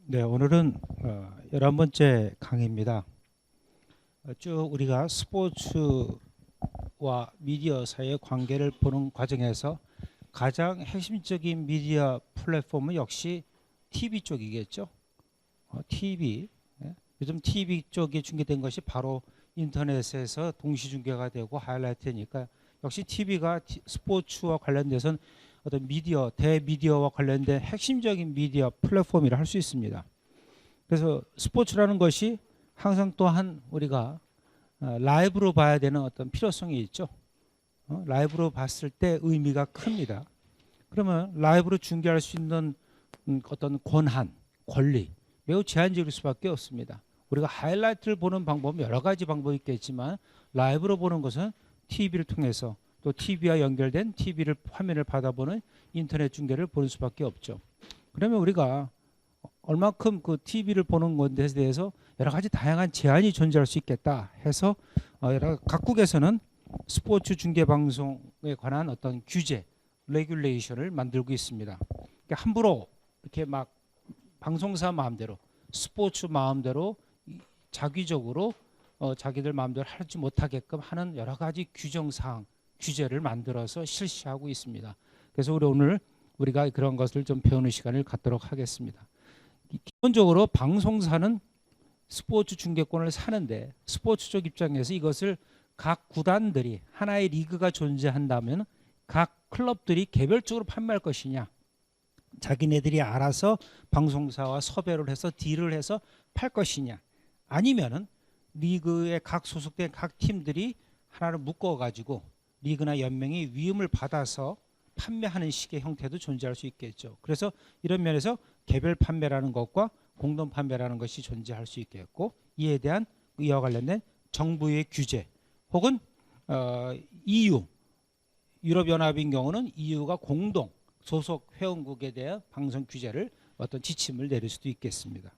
네, 오늘은 11번째 강의입니다. 쭉 우리가 스포츠와 미디어 사이의 관계를 보는 과정에서 가장 핵심적인 미디어 플랫폼은 역시 TV 쪽이겠죠. TV. 예. 요즘 TV 쪽에 중계된 것이 바로 인터넷에서 동시 중계가 되고 하이라이트니까 역시 TV가 스포츠와 관련돼서는 어떤 미디어, 대미디어와 관련된 핵심적인 미디어 플랫폼이라 할 수 있습니다. 그래서 스포츠라는 것이 항상 또한 우리가 라이브로 봐야 되는 어떤 필요성이 있죠. 라이브로 봤을 때 의미가 큽니다. 그러면 라이브로 중계할 수 있는 어떤 권한, 권리 매우 제한적일 수밖에 없습니다. 우리가 하이라이트를 보는 방법은 여러 가지 방법이 있겠지만 라이브로 보는 것은 TV를 통해서 또 TV와 연결된 TV를 화면을 받아보는 인터넷 중계를 보는 수밖에 없죠. 그러면 우리가 얼마큼 그 TV를 보는 것에 대해서 여러 가지 다양한 제한이 존재할 수 있겠다 해서 각국에서는 스포츠 중계 방송에 관한 어떤 규제, 레귤레이션을 만들고 있습니다. 그러니까 함부로 이렇게 막 방송사 마음대로, 스포츠 마음대로 자기적으로 자기들 마음대로 하지 못하게끔 하는 여러 가지 규정 사항, 규제를 만들어서 실시하고 있습니다. 그래서 오늘 우리가 그런 것을 좀 배우는 시간을 갖도록 하겠습니다. 기본적으로 방송사는 스포츠 중계권을 사는데 스포츠 쪽 입장에서 이것을 각 구단들이 하나의 리그가 존재한다면 각 클럽들이 개별적으로 판매할 것이냐, 자기네들이 알아서 방송사와 섭외를 해서 딜을 해서 팔 것이냐, 아니면은 리그에 각 소속된 각 팀들이 하나를 묶어가지고 리그나 연맹이 위임을 받아서 판매하는 식의 형태도 존재할 수 있겠죠. 그래서 이런 면에서 개별 판매라는 것과 공동 판매라는 것이 존재할 수 있겠고, 이에 대한 이와 관련된 정부의 규제 혹은 EU, 유럽연합인 경우는 EU가 공동 소속 회원국에 대한 방송 규제를 어떤 지침을 내릴 수도 있겠습니다.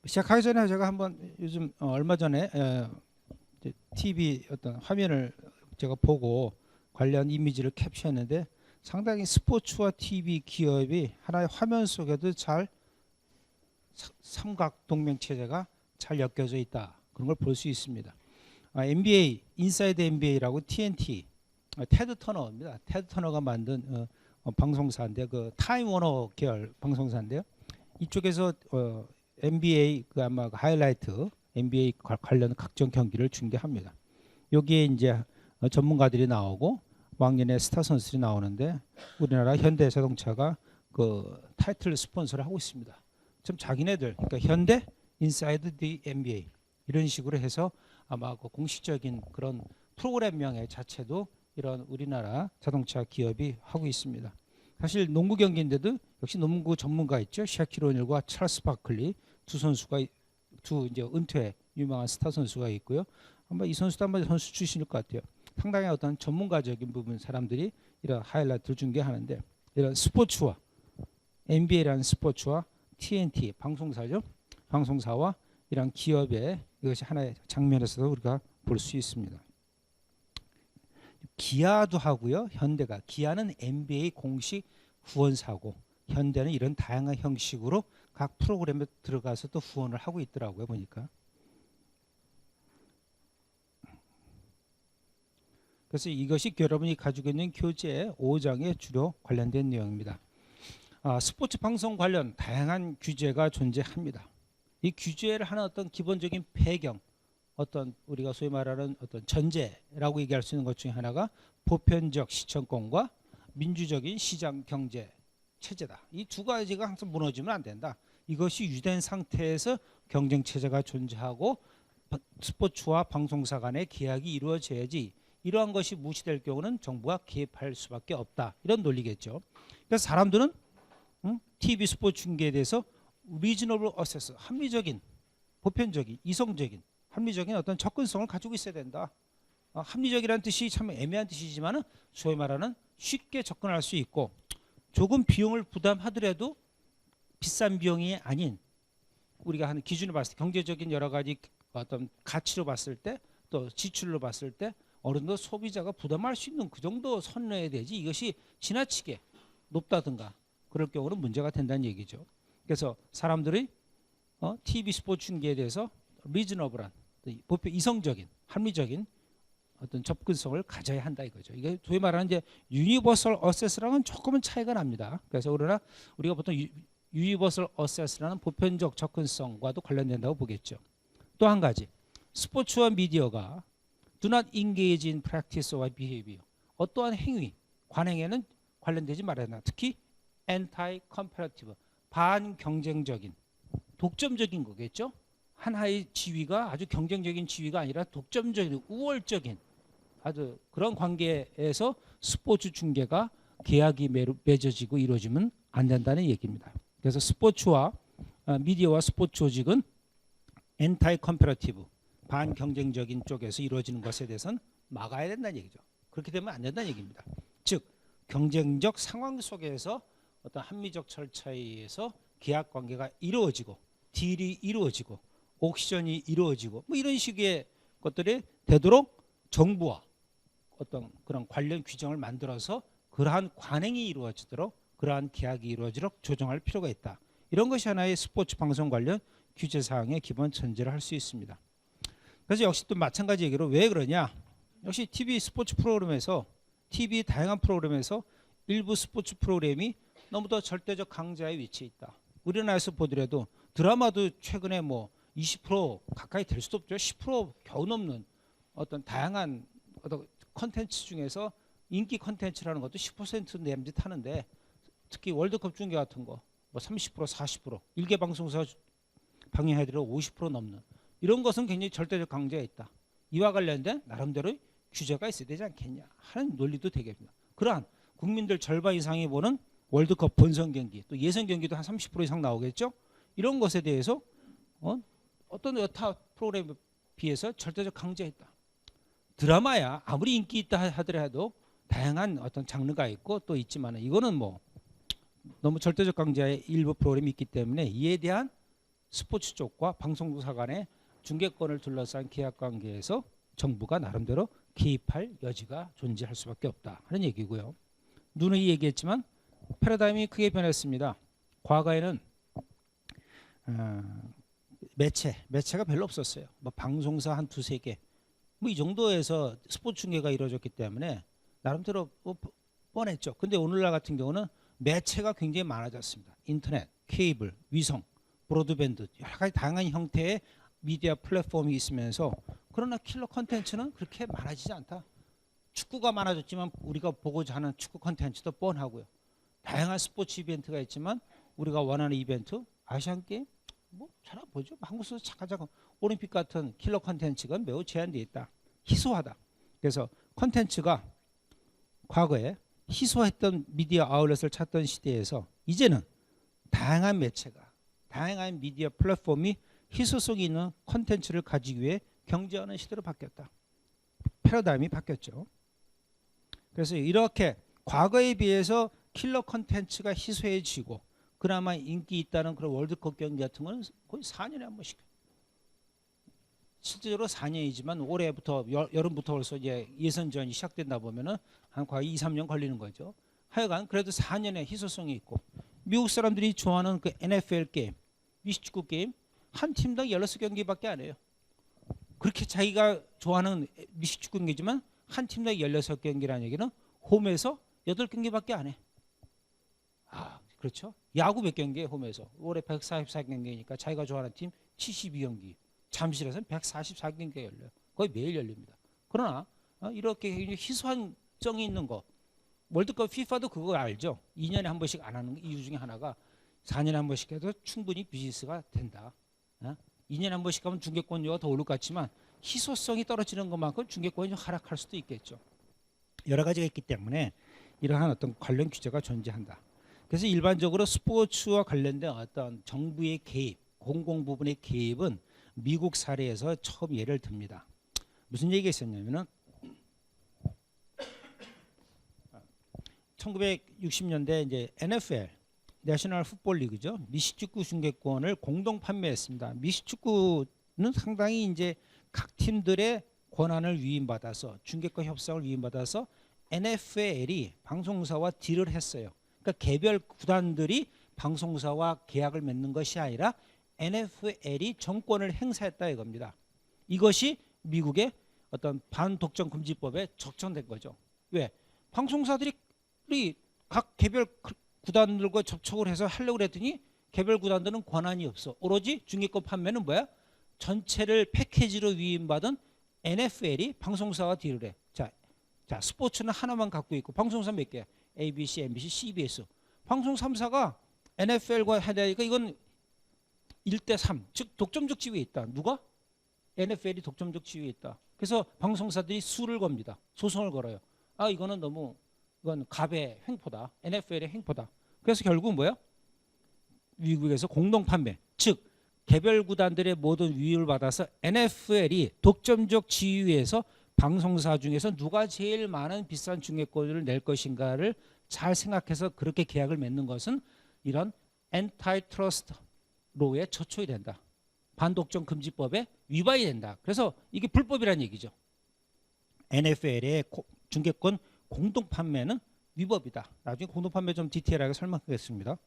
시작하기 전에 제가 한번 요즘 얼마 전에 TV 어떤 화면을 제가 보고 관련 이미지를 캡처했는데 상당히 스포츠와 TV 기업이 하나의 화면 속에도 잘 삼각 동맹 체제가 잘 엮여져 있다. 그런 걸 볼 수 있습니다. NBA, 인사이드 NBA라고 TNT, 테드 터너입니다. 테드 터너가 만든 방송사인데 그 타임 워너 계열 방송사인데요. 이쪽에서 NBA 그 아마 하이라이트 NBA 관련 각종 경기를 중계합니다. 여기에 이제 전문가들이 나오고 왕년의 스타 선수들이 나오는데 우리나라 현대자동차가 그 타이틀 스폰서를 하고 있습니다. 지금 자기네들 그러니까 현대 인사이드 디 NBA 이런 식으로 해서 아마 그 공식적인 그런 프로그램명의 자체도 이런 우리나라 자동차 기업이 하고 있습니다. 사실 농구 경기인데도 역시 농구 전문가 있죠. 샤킬 오닐과 찰스 바클리 두 선수가 두 이제 은퇴 유명한 스타 선수가 있고요. 아마 이 선수도 한번 선수 출신일 것 같아요. 상당히 어떤 전문가적인 부분 사람들이 이런 하이라이트를 중계하는데 이런 스포츠와 NBA라는 스포츠와 TNT 방송사죠. 방송사와 이런 기업의 이것이 하나의 장면에서도 우리가 볼 수 있습니다. 기아도 하고요. 현대가 기아는 NBA 공식 후원사고 현대는 이런 다양한 형식으로 각 프로그램에 들어가서 또 후원을 하고 있더라고요. 보니까. 그래서 이것이 여러분이 가지고 있는 교재 5장에 주로 관련된 내용입니다. 스포츠 방송 관련 다양한 규제가 존재합니다. 이 규제를 하는 어떤 기본적인 배경, 어떤 우리가 소위 말하는 어떤 전제라고 얘기할 수 있는 것 중에 하나가 보편적 시청권과 민주적인 시장 경제 체제다. 이 두 가지가 항상 무너지면 안 된다. 이것이 유지된 상태에서 경쟁 체제가 존재하고 스포츠와 방송사 간의 계약이 이루어져야지 이러한 것이 무시될 경우는 정부가 개입할 수밖에 없다. 이런 논리겠죠. 그래서 사람들은 TV 스포츠 중계에 대해서 리즈너블 어세스, 합리적인, 보편적인, 이성적인, 합리적인 어떤 접근성을 가지고 있어야 된다. 합리적이라는 뜻이 참 애매한 뜻이지만 소위 말하는 쉽게 접근할 수 있고 조금 비용을 부담하더라도 비싼 비용이 아닌 우리가 하는 기준을 봤을 때 경제적인 여러 가지 어떤 가치로 봤을 때 또 지출로 봤을 때 어느 정도 소비자가 부담할 수 있는 그 정도 선내야 되지 이것이 지나치게 높다든가 그럴 경우는 문제가 된다는 얘기죠. 그래서 사람들이 TV 스포츠 중계에 대해서 리즈너블한, 보편 이성적인, 합리적인 어떤 접근성을 가져야 한다 이거죠. 이게 소위 말하는 이제 유니버설 어세스랑은 조금은 차이가 납니다. 그래서 그러나 우리가 보통 유니버설 어세스라는 보편적 접근성과도 관련된다고 보겠죠. 또 한 가지, 스포츠와 미디어가 do not engage in practice or behavior. 어떠한 행위, 관행에는 관련되지 말아야 한다. 특히 anti-comparative, 반경쟁적인, 독점적인 거겠죠. 하나의 지위가 아주 경쟁적인 지위가 아니라 독점적인, 우월적인 아주 그런 관계에서 스포츠 중계가 계약이 맺어지고 이루어지면 안 된다는 얘기입니다. 그래서 스포츠와 미디어와 스포츠 조직은 엔타이 컴퍼러티브, 반경쟁적인 쪽에서 이루어지는 것에 대해서는 막아야 된다는 얘기죠. 그렇게 되면 안 된다는 얘기입니다. 즉 경쟁적 상황 속에서 어떤 합리적 절차에 의해서 계약 관계가 이루어지고 딜이 이루어지고 옥션이 이루어지고 뭐 이런 식의 것들이 되도록 정부와 어떤 그런 관련 규정을 만들어서 그러한 관행이 이루어지도록, 그러한 계약이 이루어지도록 조정할 필요가 있다. 이런 것이 하나의 스포츠 방송 관련 규제 사항의 기본 전제를 할 수 있습니다. 그래서 역시 또 마찬가지 얘기로 왜 그러냐? 역시 TV 스포츠 프로그램에서, TV 다양한 프로그램에서 일부 스포츠 프로그램이 너무도 절대적 강자의 위치에 있다. 우리나라에서 보더라도 드라마도 최근에 뭐 20% 가까이 될 수도 없죠. 10% 겨우 넘는 어떤 다양한 어떤 컨텐츠 중에서 인기 컨텐츠라는 것도 10% 내지 하는데, 특히 월드컵 중계 같은 거 뭐 30% 40% 일개 방송사 방영해드려 50% 넘는 이런 것은 굉장히 절대적 강자에 있다. 이와 관련된 나름대로 규제가 있어야 되지 않겠냐 하는 논리도 되겠습니다. 그러한 국민들 절반 이상이 보는 월드컵 본선 경기, 또 예선 경기도 한 30% 이상 나오겠죠. 이런 것에 대해서 어떤 여타 프로그램에 비해서 절대적 강자에 있다. 드라마야 아무리 인기 있다 하더라도 다양한 어떤 장르가 있고 또 있지만 이거는 뭐 너무 절대적 강자의 일부 프로그램이 있기 때문에 이에 대한 스포츠 쪽과 방송사 간의 중계권을 둘러싼 계약 관계에서 정부가 나름대로 개입할 여지가 존재할 수밖에 없다 하는 얘기고요. 누누이 얘기했지만 패러다임이 크게 변했습니다. 과거에는 매체가 별로 없었어요. 뭐 방송사 한 두세 개 뭐 이 정도에서 스포츠 중계가 이루어졌기 때문에 나름대로 뻔했죠. 근데 오늘날 같은 경우는 매체가 굉장히 많아졌습니다. 인터넷, 케이블, 위성, 브로드밴드 여러 가지 다양한 형태의 미디어 플랫폼이 있으면서 그러나 킬러 컨텐츠는 그렇게 많아지지 않다. 축구가 많아졌지만 우리가 보고자 하는 축구 컨텐츠도 뻔하고요. 다양한 스포츠 이벤트가 있지만 우리가 원하는 이벤트, 아시안 게임 뭐 잘 안 보죠. 한국에서 잠깐 올림픽 같은 킬러 컨텐츠가 매우 제한되어 있다. 희소하다. 그래서 컨텐츠가 과거에 희소했던 미디어 아울렛을 찾던 시대에서 이제는 다양한 매체가, 다양한 미디어 플랫폼이 희소성이 있는 컨텐츠를 가지기 위해 경쟁하는 시대로 바뀌었다. 패러다임이 바뀌었죠. 그래서 이렇게 과거에 비해서 킬러 컨텐츠가 희소해지고 그나마 인기 있다는 그런 월드컵 경기 같은 거는 거의 4년에 한 번씩. 실제로 4년이지만 올해부터 여름부터 벌써 이제 예선전이 시작된다 보면은 한 거의 2, 3년 걸리는 거죠. 하여간 그래도 4년의 희소성이 있고 미국 사람들이 좋아하는 그 NFL 게임, 미식축구 게임 한 팀당 16경기밖에 안 해요. 그렇게 자기가 좋아하는 미식축구 경기지만 한 팀당 16경기라는 얘기는 홈에서 8경기밖에 안 해. 그렇죠. 야구 몇 경기에 홈에서 올해 144경기니까 자기가 좋아하는 팀 72경기, 잠실에서는 144경기가 열려요. 거의 매일 열립니다. 그러나 이렇게 희소한 정이 있는 거, 월드컵 피파도 그거 알죠. 2년에 한 번씩 안 하는 이유 중에 하나가 4년에 한 번씩 해도 충분히 비즈니스가 된다. 2년에 한 번씩 하면 중계권료가 더 오를 것 같지만 희소성이 떨어지는 것만큼 중계권이 하락할 수도 있겠죠. 여러 가지가 있기 때문에 이러한 어떤 관련 규제가 존재한다. 그래서 일반적으로 스포츠와 관련된 어떤 정부의 개입, 공공 부분의 개입은 미국 사례에서 처음 예를 듭니다. 무슨 얘기가 있었냐면은 1960년대 이제 NFL 내셔널 풋볼 리그죠. 미식축구 중계권을 공동 판매했습니다. 미식축구는 상당히 이제 각 팀들의 권한을 위임받아서 중계권 협상을 위임받아서 NFL이 방송사와 딜을 했어요. 그러니까 개별 구단들이 방송사와 계약을 맺는 것이 아니라 NFL이 정권을 행사했다 이겁니다. 이것이 미국의 어떤 반독점 금지법에 적정된 거죠. 왜? 방송사들이 각 개별 구단들과 접촉을 해서 하려고 그랬더니 개별 구단들은 권한이 없어. 오로지 중계권 판매는 뭐야? 전체를 패키지로 위임받은 NFL이 방송사와 딜을 해. 자, 스포츠는 하나만 갖고 있고 방송사 몇 개야? ABC, MBC, CBS. 방송 3사가 NFL과 하다니까 이건 1대3, 즉 독점적 지위에 있다. 누가? NFL이 독점적 지위에 있다. 그래서 방송사들이 수를 겁니다. 소송을 걸어요. 아, 이건 갑의 횡포다. NFL의 횡포다. 그래서 결국 뭐야? 미국에서 공동 판매, 즉 개별 구단들의 모든 위임을 받아서 NFL이 독점적 지위에서 방송사 중에서 누가 제일 많은 비싼 중계권을 낼 것인가를 잘 생각해서 그렇게 계약을 맺는 것은 이런 엔타이트러스트 로에 저촉이 된다. 반독점 금지법에 위반이 된다. 그래서 이게 불법이라는 얘기죠. NFL의 중계권 공동 판매는 위법이다. 나중에 공동 판매 좀 디테일하게 설명하겠습니다.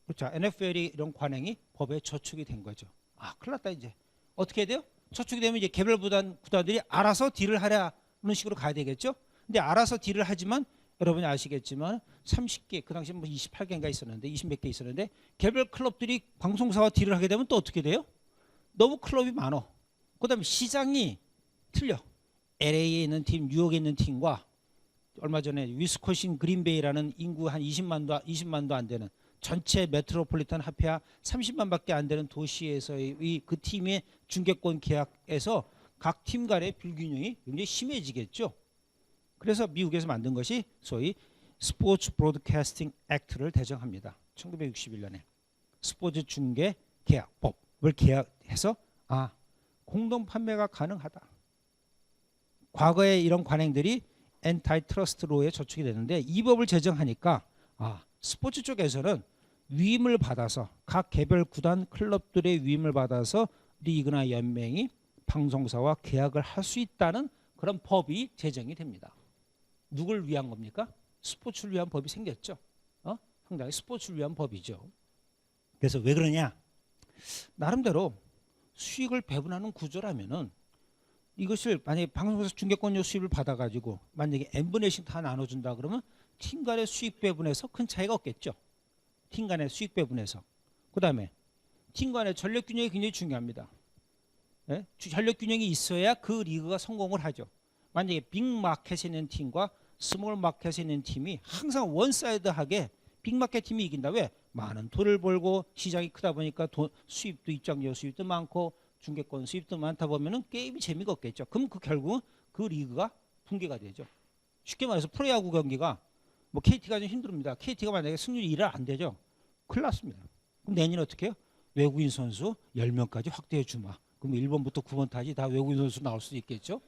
그렇죠. NFL이 이런 관행이 법에 저촉이 된 거죠. 아, 큰일 났다 이제. 어떻게 해야 돼요? 저촉이 되면 이제 개별 구단들이 알아서 딜을 하려는 식으로 가야 되겠죠. 근데 알아서 딜을 하지만 여러분이 아시겠지만 30개, 그 당시 뭐 28개인가 있었는데 20몇 개 있었는데 개별 클럽들이 방송사와 딜을 하게 되면 또 어떻게 돼요? 너무 클럽이 많어. 그다음에 시장이 틀려. LA에 있는 팀, 뉴욕에 있는 팀과 얼마 전에 위스콘신 그린베이라는 인구 한 20만도 안 되는 전체 메트로폴리탄 합해야 30만밖에 안 되는 도시에서의 그 팀의 중계권 계약에서 각 팀 간의 불균형이 굉장히 심해지겠죠. 그래서 미국에서 만든 것이 소위 스포츠 브로드캐스팅 액트를 제정합니다. 1961년에 스포츠 중계 계약법을 계약해서 공동 판매가 가능하다. 과거에 이런 관행들이 엔타이트러스트 로에 저촉이 되는데 이 법을 제정하니까 스포츠 쪽에서는 위임을 받아서 각 개별 구단 클럽들의 위임을 받아서 리그나 연맹이 방송사와 계약을 할 수 있다는 그런 법이 제정이 됩니다. 누굴 위한 겁니까? 스포츠를 위한 법이 생겼죠. 상당히 스포츠를 위한 법이죠. 그래서 왜 그러냐? 나름대로 수익을 배분하는 구조라면은 이것을 만약에 방송에서 중계권료 수입을 받아가지고 만약에 n분의 1씩 다 나눠준다 그러면 팀 간의 수익 배분에서 큰 차이가 없겠죠. 팀 간의 수익 배분에서. 그 다음에 팀 간의 전력 균형이 굉장히 중요합니다. 네? 전력 균형이 있어야 그 리그가 성공을 하죠. 만약에 빅마켓에 있는 팀과 스몰 마켓에 있는 팀이 항상 원사이드하게 빅마켓 팀이 이긴다. 왜? 많은 돈을 벌고 시장이 크다 보니까 수입도 입장료 수입도 많고 중계권 수입도 많다 보면은 게임이 재미가 없겠죠. 그럼 결국은 그 리그가 붕괴가 되죠. 쉽게 말해서 프로야구 경기가 뭐 KT가 좀 힘듭니다. KT가 만약에 승률이 1을 안 되죠. 큰일 났습니다. 그럼 내년에 어떻게 해요? 외국인 선수 10명까지 확대해 주마. 그럼 1번부터 9번까지 다 외국인 선수 나올 수도 있겠죠.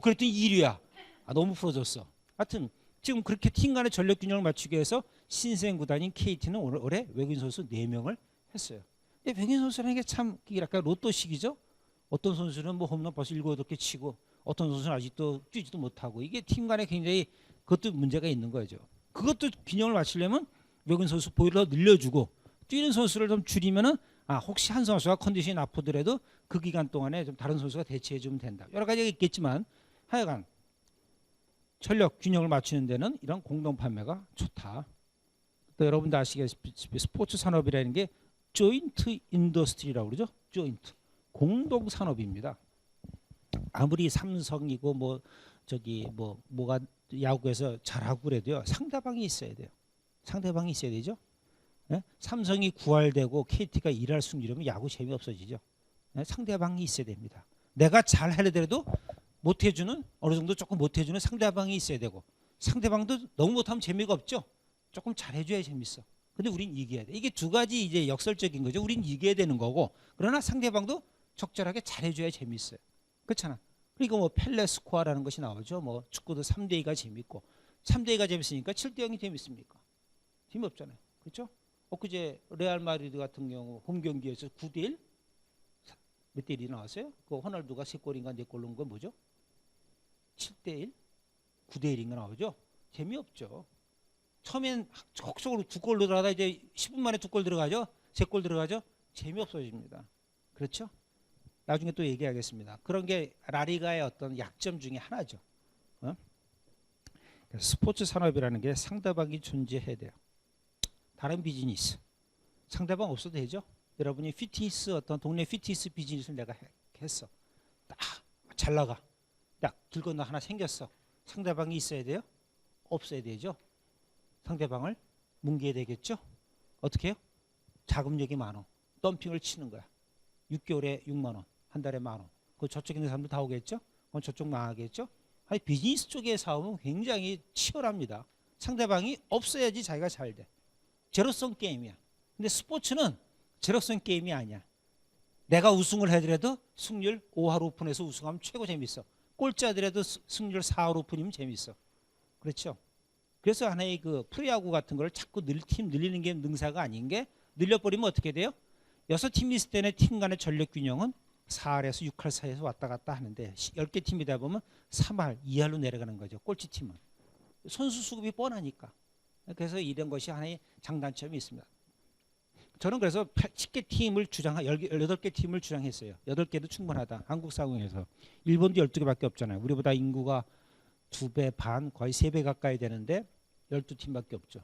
그랬더니 1위야. 너무 풀어졌어. 하여튼 지금 그렇게 팀 간의 전력 균형을 맞추기 위해서 신생 구단인 KT는 올해 외국인 선수 4명을 했어요. 근데 외국인 선수라는 게 참 약간 로또식이죠. 어떤 선수는 뭐 홈런 벌써 7, 8개 치고 어떤 선수는 아직도 뛰지도 못하고 이게 팀 간에 굉장히 그것도 문제가 있는 거죠. 그것도 균형을 맞추려면 외국인 선수 보유를 늘려주고 뛰는 선수를 좀 줄이면은 혹시 한 선수가 컨디션이 나쁘더라도 그 기간 동안에 좀 다른 선수가 대체해 주면 된다. 여러 가지가 있겠지만 하여간 전력 균형을 맞추는 데는 이런 공동 판매가 좋다. 또 여러분도 아시겠지만 스포츠 산업이라는 게 조인트 인더스트리라고 그러죠. 조인트 공동 산업입니다. 아무리 삼성이고 뭐가 야구에서 잘하고 그래도요. 상대방이 있어야 돼요. 상대방이 있어야 되죠. 네? 삼성이 구할되고 KT가 일할 수 이러면 야구 재미없어지죠. 네? 상대방이 있어야 됩니다. 내가 잘 하려더라도 못해주는 어느 정도 조금 못해주는 상대방이 있어야 되고 상대방도 너무 못하면 재미가 없죠. 조금 잘해줘야 재밌어. 근데 우린 이겨야 돼. 이게 두 가지 이제 역설적인 거죠. 우린 이겨야 되는 거고 그러나 상대방도 적절하게 잘해줘야 재밌어요. 그렇잖아. 그러니까 뭐 펠레 스코어라는 것이 나오죠. 뭐 축구도 3대2가 재밌고 3대2가 재밌으니까 7대0이 재밌습니까? 재미없잖아요. 그렇죠? 엊그제 레알 마드리드 같은 경우 홈 경기에서 9대1 몇 대 1이 나왔어요? 그 호날두가 3골인가 4골 넣은 건 뭐죠? 7대1? 9대1인가 나오죠? 재미없죠. 처음엔 적극적으로 2골 들어가다 이제 10분 만에 2골 들어가죠. 3골 들어가죠. 재미없어집니다. 그렇죠? 나중에 또 얘기하겠습니다. 그런 게 라리가의 어떤 약점 중에 하나죠. 어? 스포츠 산업이라는 게 상대방이 존재해야 돼요. 다른 비즈니스 상대방 없어도 되죠. 여러분이 피트니스 어떤 동네 피트니스 비즈니스를 내가 했어. 딱 잘 나가. 딱 길 건너 하나 생겼어. 상대방이 있어야 돼요? 없어야 되죠. 상대방을 뭉개야 되겠죠. 어떻게 해요? 자금력이 많어. 덤핑을 치는 거야. 6개월에 6만 원, 한 달에 10,000원. 그 저쪽에 있는 사람들 다 오겠죠? 그럼 저쪽 망하겠죠? 아니, 비즈니스 쪽의 사업은 굉장히 치열합니다. 상대방이 없어야지 자기가 잘 돼. 제로섬 게임이야. 근데 스포츠는 제로섬 게임이 아니야. 내가 우승을 하더라도 승률 5할 오픈에서 우승하면 최고 재밌어. 꼴찌하더라도 승률 4할 오픈이면 재밌어. 그렇죠? 그래서 하나의 그 프로야구 같은 걸 자꾸 팀 늘리는 게 능사가 아닌 게 늘려버리면 어떻게 돼요? 6팀이 있을 때는 팀 간의 전력 균형은 4할에서 6할 사이에서 왔다 갔다 하는데 10개 팀이다 보면 3할, 2할로 내려가는 거죠. 꼴찌 팀은. 선수 수급이 뻔하니까. 그래서 이런 것이 하나의 장단점이 있습니다. 저는 그래서 10개 팀을 18개 팀을 주장했어요. 8개도 충분하다. 한국 상황에서. 일본도 12개밖에 없잖아요. 우리보다 인구가 2배 반, 거의 3배 가까이 되는데 12팀밖에 없죠.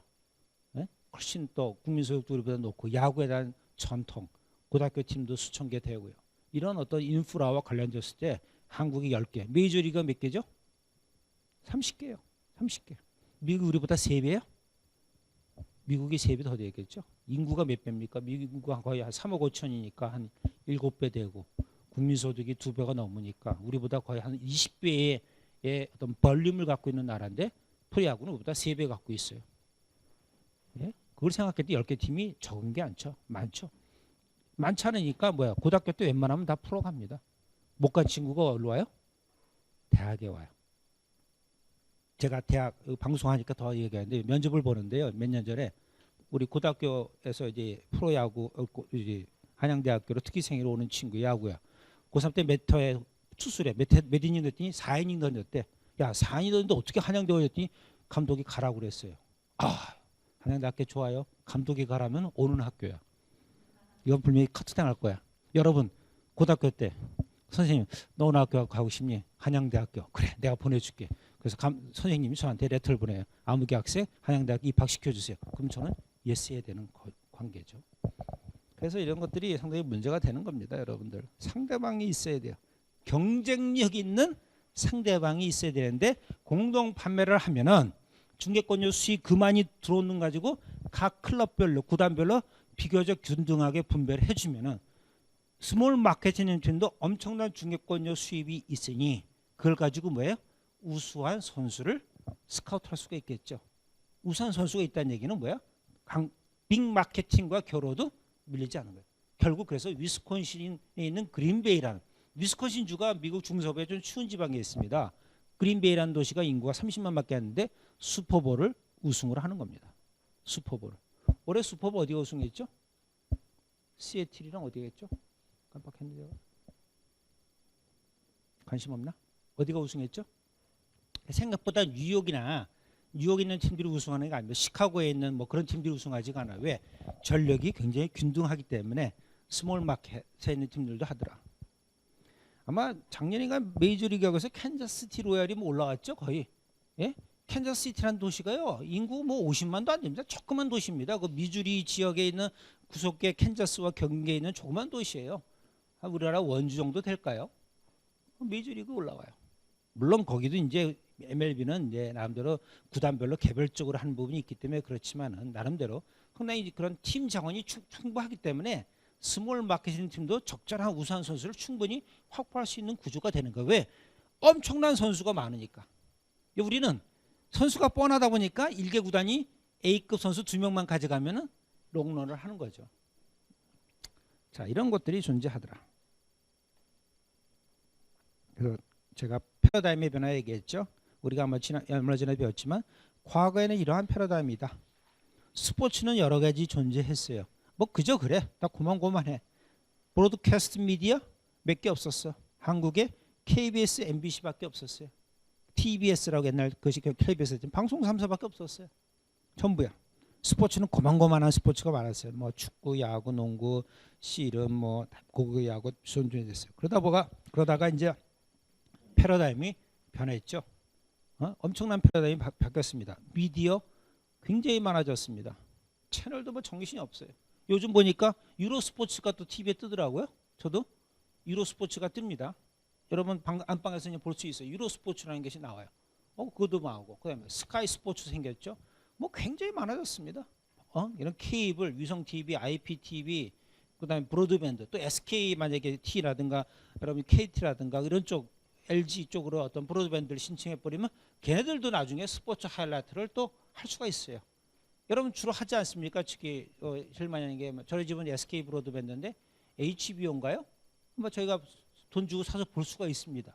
네? 훨씬 또 국민소득도 우리보다 높고 야구에 대한 전통, 고등학교 팀도 수천 개 되고요. 이런 어떤 인프라와 관련됐을 때 한국이 10개, 메이저리그가 몇 개죠? 30개요. 30개. 미국 우리보다 3배요? 미국이 3배 더 되겠죠. 인구가 몇 배입니까? 미국은 거의 한 3억 5천이니까 한 7배 되고 국민소득이 2배가 넘으니까 우리보다 거의 한 20배의 어떤 볼륨을 갖고 있는 나라인데 프로야구는 우리보다 3배 갖고 있어요. 예? 그걸 생각해도 10개 팀이 적은 게 많죠. 많지 않으니까 뭐야? 고등학교 때 웬만하면 다 프로 갑니다. 못 간 친구가 어디로 와요? 대학에 와요. 제가 대학 방송하니까 더 얘기하는데 면접을 보는데요. 몇 년 전에 우리 고등학교에서 이제 프로야구 이제 한양대학교로 특기생으로 오는 친구 야구야. 고3 때 몇 터에 투수래. 몇 이닝 던졌더니 4이닝 던졌대. 야, 4이닝 던졌는데 어떻게 한양대 오랬더니 감독이 가라고 그랬어요. 아, 한양대학교 좋아요. 감독이 가라면 오는 학교야. 이건 분명히 카트 당할 거야. 여러분 고등학교 때 선생님 너 어느 학교 가고 싶니? 한양대학교. 그래 내가 보내줄게. 그래서 선생님이 저한테 레터를 보내요. 아무개 학생 한양대학교 입학시켜주세요. 그럼 저는 예스 해야 되는 관계죠. 그래서 이런 것들이 상당히 문제가 되는 겁니다. 여러분들 상대방이 있어야 돼요. 경쟁력 있는 상대방이 있어야 되는데 공동 판매를 하면은 중개권료 수익 그만이 들어오는 가지고 각 클럽별로 구단별로 비교적 균등하게 분배를 해주면은 스몰 마케팅 팀도 엄청난 중개권료 수입이 있으니 그걸 가지고 뭐예요? 우수한 선수를 스카우트할 수가 있겠죠. 우수한 선수가 있다는 얘기는 뭐야? 빅 마케팅과 겨뤄도 밀리지 않은 거예요. 결국 그래서 위스콘신에 있는 그린베이라는 위스콘신 주가 미국 중서부에 좀 추운 지방에 있습니다. 그린베이라는 도시가 인구가 30만밖에 안 되는데 슈퍼볼을 우승을 하는 겁니다. 슈퍼볼을. 올해 슈퍼볼 어디가 우승했죠? 시애틀이랑 어디겠죠? 깜빡했는데요. 관심 없나? 어디가 우승했죠? 생각보다 뉴욕에 있는 팀들이 우승하는 게 아닙니다. 시카고에 있는 뭐 그런 팀들이 우승하지가 않아요. 왜? 전력이 굉장히 균등하기 때문에 스몰 마켓에 있는 팀들도 하더라. 아마 작년인가 메이저리그에서 캔자스시티 로얄이 뭐 올라갔죠 거의. 예? 캔자스시티라는 도시가요 인구 뭐 50만도 안 됩니다. 조그만 도시입니다. 그 미주리 지역에 있는 구석계 캔자스와 경계에 있는 조그만 도시예요. 우리나라 원주 정도 될까요? 메이저리그 올라와요. 물론 거기도 이제 MLB는 이제 나름대로 구단별로 개별적으로 하는 부분이 있기 때문에 그렇지만은 나름대로 상당히 그런 팀 자원이 풍부하기 때문에 스몰 마케팅 팀도 적절한 우수한 선수를 충분히 확보할 수 있는 구조가 되는 거예요. 왜? 엄청난 선수가 많으니까. 우리는 선수가 뻔하다 보니까 1개 구단이 A급 선수 2명만 가져가면은 롱런을 하는 거죠. 자, 이런 것들이 존재하더라. 그래서 제가 패러다임의 변화 얘기했죠. 우리가 아마 얼마 전에 배웠지만 과거에는 이러한 패러다임이다. 스포츠는 여러 가지 존재했어요. 뭐 그저 그래. 다 고만고만해. 브로드캐스트 미디어 몇 개 없었어. 한국에 KBS, MBC밖에 없었어요. TBS라고 옛날 그것이 KBS 방송 3사밖에 없었어요. 전부야. 스포츠는 고만고만한 스포츠가 많았어요. 뭐 축구, 야구, 농구, 씨름, 뭐 고교 야구 존중이 됐어요. 그러다가 이제 패러다임이 변했죠. 엄청난 패러다임이 바뀌었습니다. 미디어 굉장히 많아졌습니다. 채널도 뭐 정신이 없어요. 요즘 보니까 유로스포츠가 또 TV에 뜨더라고요. 저도 유로스포츠가 뜹니다. 여러분 안방에서 볼 수 있어요. 유로스포츠라는 것이 나와요. 그것도 나오고, 그다음에 스카이 스포츠 생겼죠. 뭐 굉장히 많아졌습니다. 이런 케이블, 위성 TV, IPTV, 그다음에 브로드밴드, 또 SK 만약에 T라든가 여러분 KT라든가 이런 쪽 LG 쪽으로 어떤 브로드밴드를 신청해 버리면 걔네들도 나중에 스포츠 하이라이트를 또 할 수가 있어요. 여러분 주로 하지 않습니까? 특히 실만한 게 저희 집은 SK 브로드밴드인데 HBO인가요? 뭐 저희가 돈 주고 사서 볼 수가 있습니다.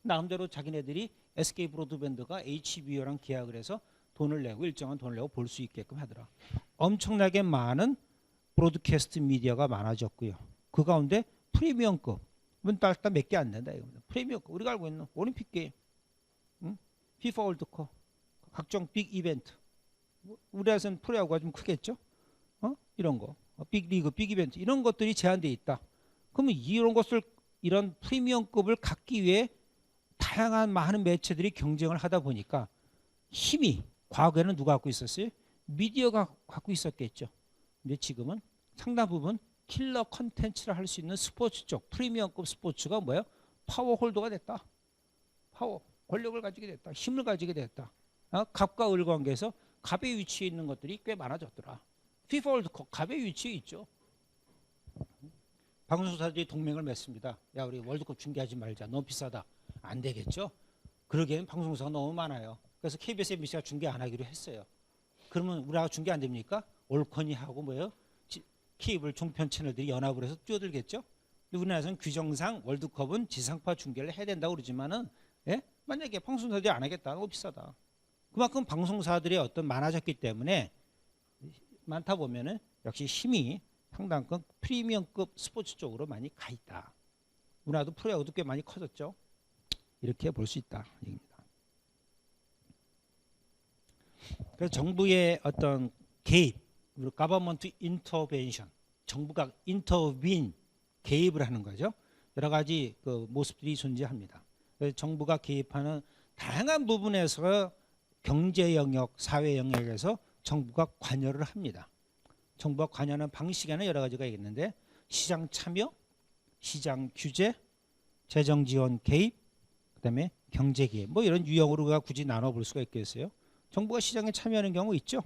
나름대로 자기네들이 SK 브로드밴드가 HBO랑 계약을 해서 돈을 내고 일정한 돈을 내고 볼 수 있게끔 하더라. 엄청나게 많은 브로드캐스트 미디어가 많아졌고요. 그 가운데 프리미엄급 딱 몇 개 안 된다 이겁니다. 프리미엄급 우리가 알고 있는 올림픽 게임, FIFA 월드컵, 각종 빅 이벤트. 우리나라에서는 프로야구가 좀 크겠죠. 이런 거, 빅리그, 빅 이벤트 이런 것들이 제한돼 있다. 그러면 이런 프리미엄급을 갖기 위해 다양한 많은 매체들이 경쟁을 하다 보니까 힘이 과거에는 누가 갖고 있었어요? 미디어가 갖고 있었겠죠. 근데 지금은 상당 부분 킬러 컨텐츠를 할 수 있는 스포츠 쪽 프리미엄급 스포츠가 뭐예요? 파워홀더가 됐다. 권력을 가지게 됐다. 힘을 가지게 됐다. 갑과 을 관계에서 갑의 위치에 있는 것들이 꽤 많아졌더라. FIFA 월드컵 갑의 위치에 있죠. 방송사들이 동맹을 맺습니다. 야 우리 월드컵 중계하지 말자. 너무 비싸다. 안 되겠죠. 그러기에는 방송사가 너무 많아요. 그래서 KBS, MBC가 중계 안 하기로 했어요. 그러면 우리나라 중계 안 됩니까? 올커니 하고 뭐예요? 케이블 종편 채널들이 연합을 해서 뛰어들겠죠. 근데 우리나라에서는 규정상 월드컵은 지상파 중계를 해야 된다고 그러지만은 만약에 방송사들이 안 하겠다. 너무 비싸다. 그만큼 방송사들이 많아졌기 때문에 많다 보면은 역시 힘이 상당큼 프리미엄급 스포츠 쪽으로 많이 가 있다. 우리나라도 프로야구도 꽤 많이 커졌죠. 이렇게 볼 수 있다 얘기입니다. 그래서 정부의 어떤 개입, government intervention, 정부가 intervene, 개입을 하는 거죠. 여러 가지 그 모습들이 존재합니다. 그래서 정부가 개입하는 다양한 부분에서 경제 영역, 사회 영역에서 정부가 관여를 합니다. 정부가 관여하는 방식에는 여러 가지가 있는데 시장 참여, 시장 규제, 재정 지원 개입, 그다음에 경제 개입 뭐 이런 유형으로 우리가 굳이 나눠볼 수가 있겠어요. 정부가 시장에 참여하는 경우 있죠.